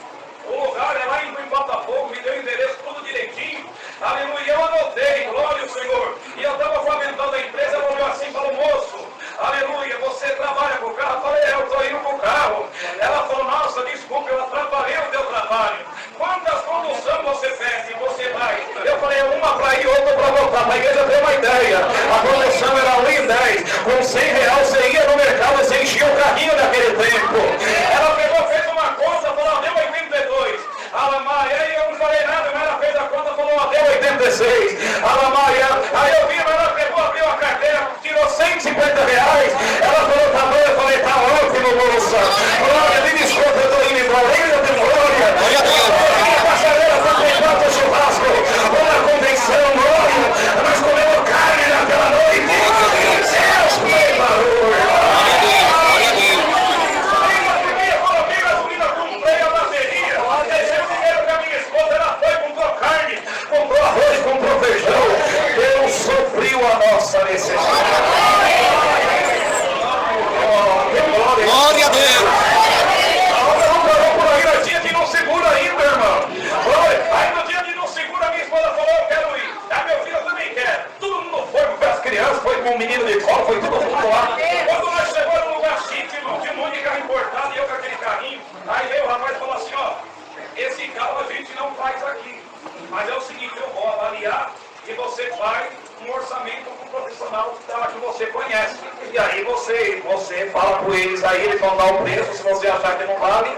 O lugar é lá em Botafogo, me deu o endereço tudo direitinho. Aleluia, eu anotei, glória ao Senhor. E eu estava comentando a empresa, ela olhou assim e falou, moço, aleluia, você trabalha com o carro? Eu falei, eu estou indo com o carro. Ela falou, nossa, desculpa, eu atrapalhei o teu trabalho. Quantas conduções você pede? Você vai? Eu falei, uma para ir, outra para voltar. Para a igreja ter uma ideia. A condução era 1 em 10. Com 100 reais você ia no mercado e você enchia o carrinho naquele tempo. Ela pegou, fez uma conta, falou, deu 82. Alamaia, aí eu não falei nada, mas ela fez a conta, falou, deu 86. Alamaia, aí eu vi, ela pegou, abriu a carteira, tirou 150 reais. Ela falou, tá bom, eu falei, tá ótimo, moça. Glória, me desculpa, eu tô indo embora. Ainda tem glória. Glória a Deus. A passareira foi comprando o churrasco. Ou na convenção, glória. Nós comemos carne naquela noite. Deus, foi barulho. Glória a Deus, glória a Deus. Eu coloquei gasolina, comprei a bateria. Deixei o dinheiro com a minha esposa, ela foi, comprou carne, comprou arroz, comprou feijão. Deus supriu a nossa necessidade. Glória a Deus. A obra não parou por aí, nós tinha que ir no seguro ainda, irmão. Aí no dia de ir no seguro, a minha esposa falou, eu quero ir. Aí meu filho, eu também quero. Todo mundo foi as crianças, foi com o menino de colo, foi todo mundo lá. Quando nós chegamos no lugar chique, irmão, tinha um monte de carro importado e eu com aquele carrinho. Aí veio o rapaz e falou assim, ó, esse carro a gente não faz aqui. avaliar e você faz um orçamento com um profissional que você conhece. E aí você fala com eles, aí eles vão dar o preço, se você achar que não vale.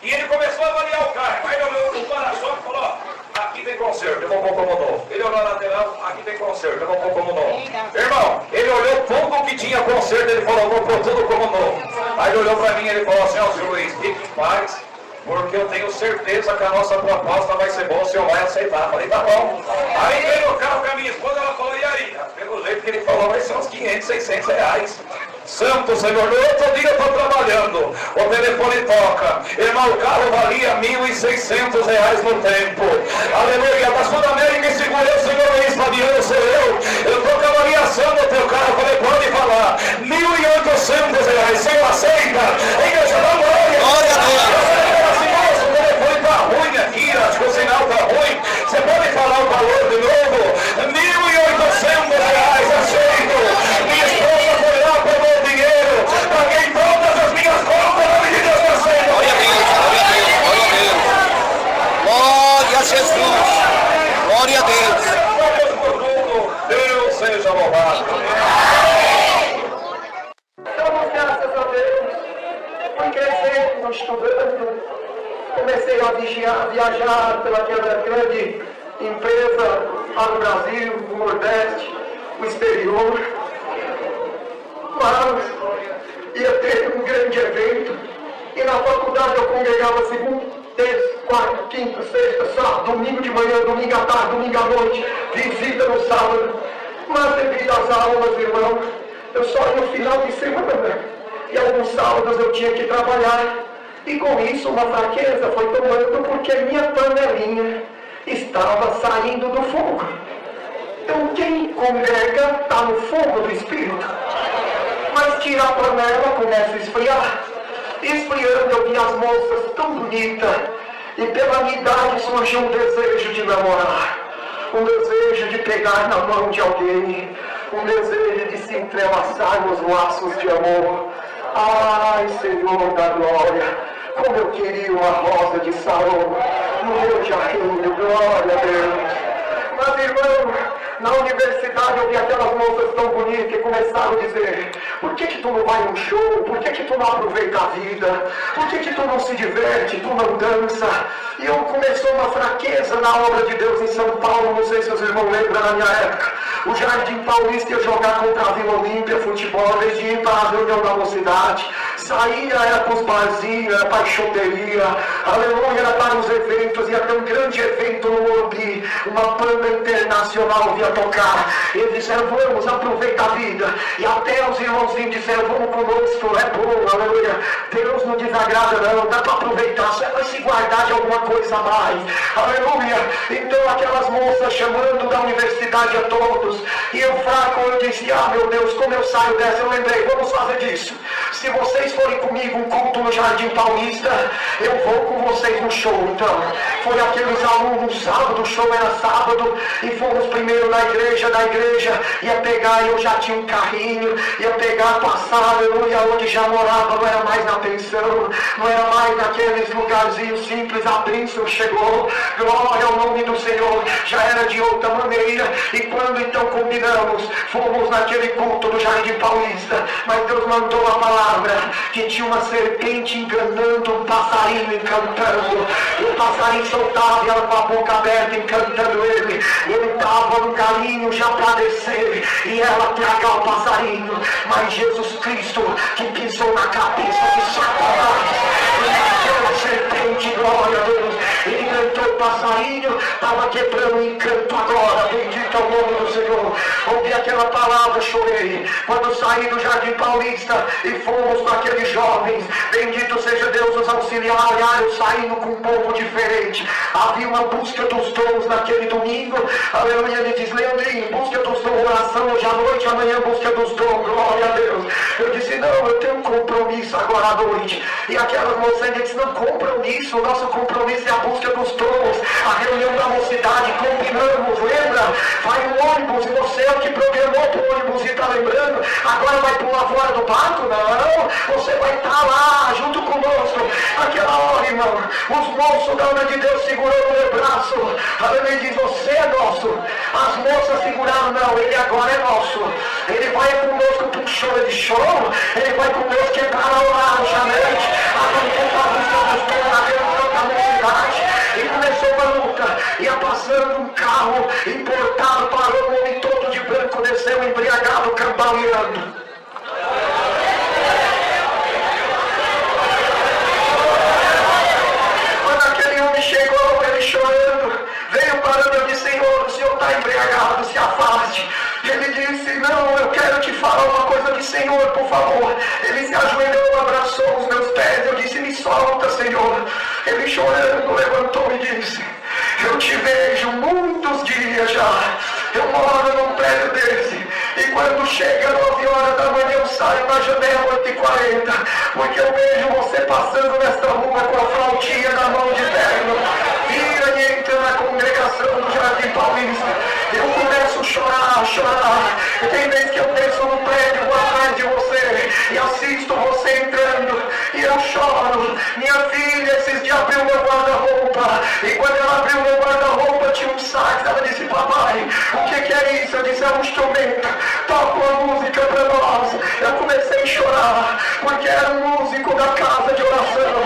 E ele começou a avaliar o carro, aí ele olhou no para-choque e falou, ó, aqui tem conserto, eu vou pôr como novo. Ele olhou na lateral, aqui tem conserto, eu vou pôr como novo. Irmão, ele olhou tudo que tinha conserto, ele falou, vou pôr tudo como novo. Aí ele olhou para mim e ele falou assim, ó, senhor Luiz, fique em paz, porque eu tenho certeza que a nossa proposta vai ser boa, o senhor vai aceitar. Eu falei, tá bom. Aí veio o carro com a minha esposa, ela falou, e aí? Pelo jeito que ele falou, vai ser uns 500, 600 reais. Santo Senhor, no outro dia eu estou trabalhando, o telefone toca, irmão, o carro valia R$1.600 no tempo, aleluia, da Sudamérica e segurou o Senhor Luiz Fabiano, sou eu estou com a avaliação do teu carro, falei, pode falar, R$1.800, Senhor aceita, igreja da glória, Glória a Deus. o telefone está ruim aqui, acho que o sinal está ruim, você pode falar o valor de novo, R$1.800, aceito, minha esposa foi lá, pegou o dinheiro, paguei todas as minhas contas, na medida que eu sei. Glória a Deus, glória a Deus, glória a Deus. Glória a Jesus. Glória a Deus. Deus seja louvado. Damos graças a Deus, fui crescendo, estudando, comecei a viajar pelaquela grande empresa para o Brasil, o Nordeste, o exterior. Mas ia ter um grande evento e na faculdade eu congregava segunda, terça, quarta, quinta, sexta, sábado, domingo de manhã, domingo à tarde, domingo à noite, visita no sábado. Mas devido às aulas, irmão, eu só ia no final de semana e alguns sábados eu tinha que trabalhar e com isso uma fraqueza foi tomando porque minha panelinha estava saindo do fogo. Então quem congrega está no fogo do Espírito. Mas tira a panela, começa a esfriar. Esfriando eu vi as moças tão bonitas. E pela minha idade surgiu um desejo de namorar. Um desejo de pegar na mão de alguém. Um desejo de se entrelaçar nos laços de amor. Ai, Senhor da glória, como eu queria uma rosa de Saron no meu jardim, glória a Deus. Mas, irmão, na universidade eu vi aquelas moças tão bonitas que começaram a dizer: por que tu não vai num show? Por que tu não aproveita a vida? Por que tu não se diverte? Tu não dança? E eu começou uma fraqueza na obra de Deus em São Paulo. Não sei se os irmãos lembram na minha época. O Jardim Paulista ia jogar contra a Vila Olímpia futebol, ao invés de ir para a reunião da mocidade. Saía, era para os barzinhos, era para a choperia, aleluia, era para os eventos. Ia ter um grande evento no Morumbi, uma banda internacional via tocar. Eles disseram: vamos, aproveita a vida. E até os irmãozinhos disseram: vamos conosco, é bom, aleluia. Deus não desagrada não, dá para aproveitar, você vai se guardar de alguma coisa a mais, aleluia. Então aquelas moças chamando da universidade a todos, e eu fraco, eu disse: ah, meu Deus, como eu saio dessa? Eu lembrei, vamos fazer disso. Se vocês forem comigo um culto no Jardim Paulista, eu vou com vocês no show. Então, foi aqueles alunos, sábado, o show era sábado, e fomos primeiro na igreja, ia pegar, eu já tinha um carrinho, ia pegar, passar, aleluia, onde já morava, não era mais na pensão, não era mais naqueles lugarzinhos simples, a bênção chegou, glória ao nome do Senhor, já era de outra maneira. E quando então combinamos, fomos naquele culto do Jardim Paulista, mas Deus mandou a palavra que tinha uma serpente enganando um passarinho encantando, e o passarinho soltava e ela com a boca aberta encantando ele, e ele estava no caminho já para descer e ela tragar o passarinho, mas Jesus Cristo que pisou na cabeça de Satanás e naquela serpente, glória a Deus, ele encantou o passarinho, estava quebrando o encanto agora, bendito é o nome do Senhor. Ouvi aquela palavra, chorei quando saí do Jardim Paulista e fomos com aqueles jovens, bendito seja Deus, os auxiliares saindo com um povo diferente. Havia uma busca dos dons naquele domingo, aleluia. Ele diz: Leandrinho, busca dos dons, oração hoje à noite, amanhã busca dos dons, glória a Deus. Eu disse: não, eu tenho um compromisso agora à noite. E aquelas moças disse: não, compromisso, o nosso compromisso é a busca dos dons, a reunião da mocidade, combinamos, lembra? Vai um ônibus e você é o que programou o ônibus e está lembrando, agora vai pular fora do barco? Não, você vai estar lá junto conosco. Aquela hora, irmão, os moços da obra de Deus segurou no meu braço. Ele diz, você é nosso. As moças seguraram, não, ele agora é nosso. Ele vai conosco para um show de show, ele vai conosco entrar a orar hoje à noite, a manifestar os nossos pés na reunião da mocidade. E começou uma luta, ia passando um carro importado, parou, um homem todo de branco, desceu embriagado, cambaleando. Quando aquele homem chegou, ele chorando, veio parando, eu disse, Senhor, o Senhor está embriagado, se afaste. Ele disse, não, eu quero te falar uma coisa de Senhor, por favor. Ele se ajoelhou, abraçou os meus pés, eu disse, me solta, Senhor. Ele chorando, levantou e disse, eu te vejo muitos dias já. Eu moro num prédio desse. E quando chega 9 horas da manhã eu saio na janela 8h40. Porque eu vejo você passando nesta rua com a flautinha na mão de terno. Vira e entra na congregação do Jardim Paulista. Eu começo a chorar. E tem vezes que eu desço no prédio atrás de você e assisto você entrando. E eu choro. Minha filha esses dias abriu meu guarda-roupa. E quando ela abriu meu guarda-roupa tinha um sax. Ela disse, papai, o que é isso? Eu disse, é um instrumento. Toca uma música para nós. Eu comecei a chorar. Porque era um músico da casa de oração.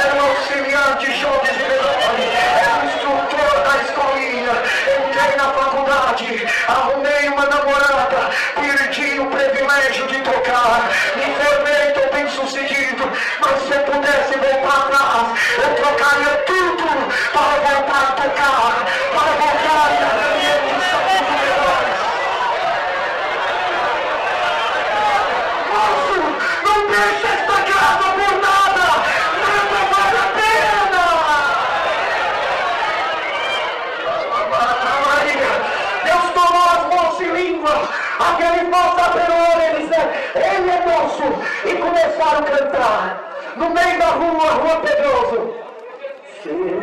Era um auxiliar de jovens e menores. Era um instrutor da escolinha. Entrei na faculdade. Arrumei uma namorada. Perdi o privilégio de tocar. Me formei, estou bem sucedido. Mas se eu pudesse voltar atrás, eu trocaria tudo para voltar a tocar. Para voltar a minha missão dos melhores. Moço, não deixa esta casa por nada. Nada vale a pena. Maria, Deus tomou as mãos em língua. Aquele moço abriu eles, ele é moço. E começaram a cantar. No meio da rua Pedroso. Sim.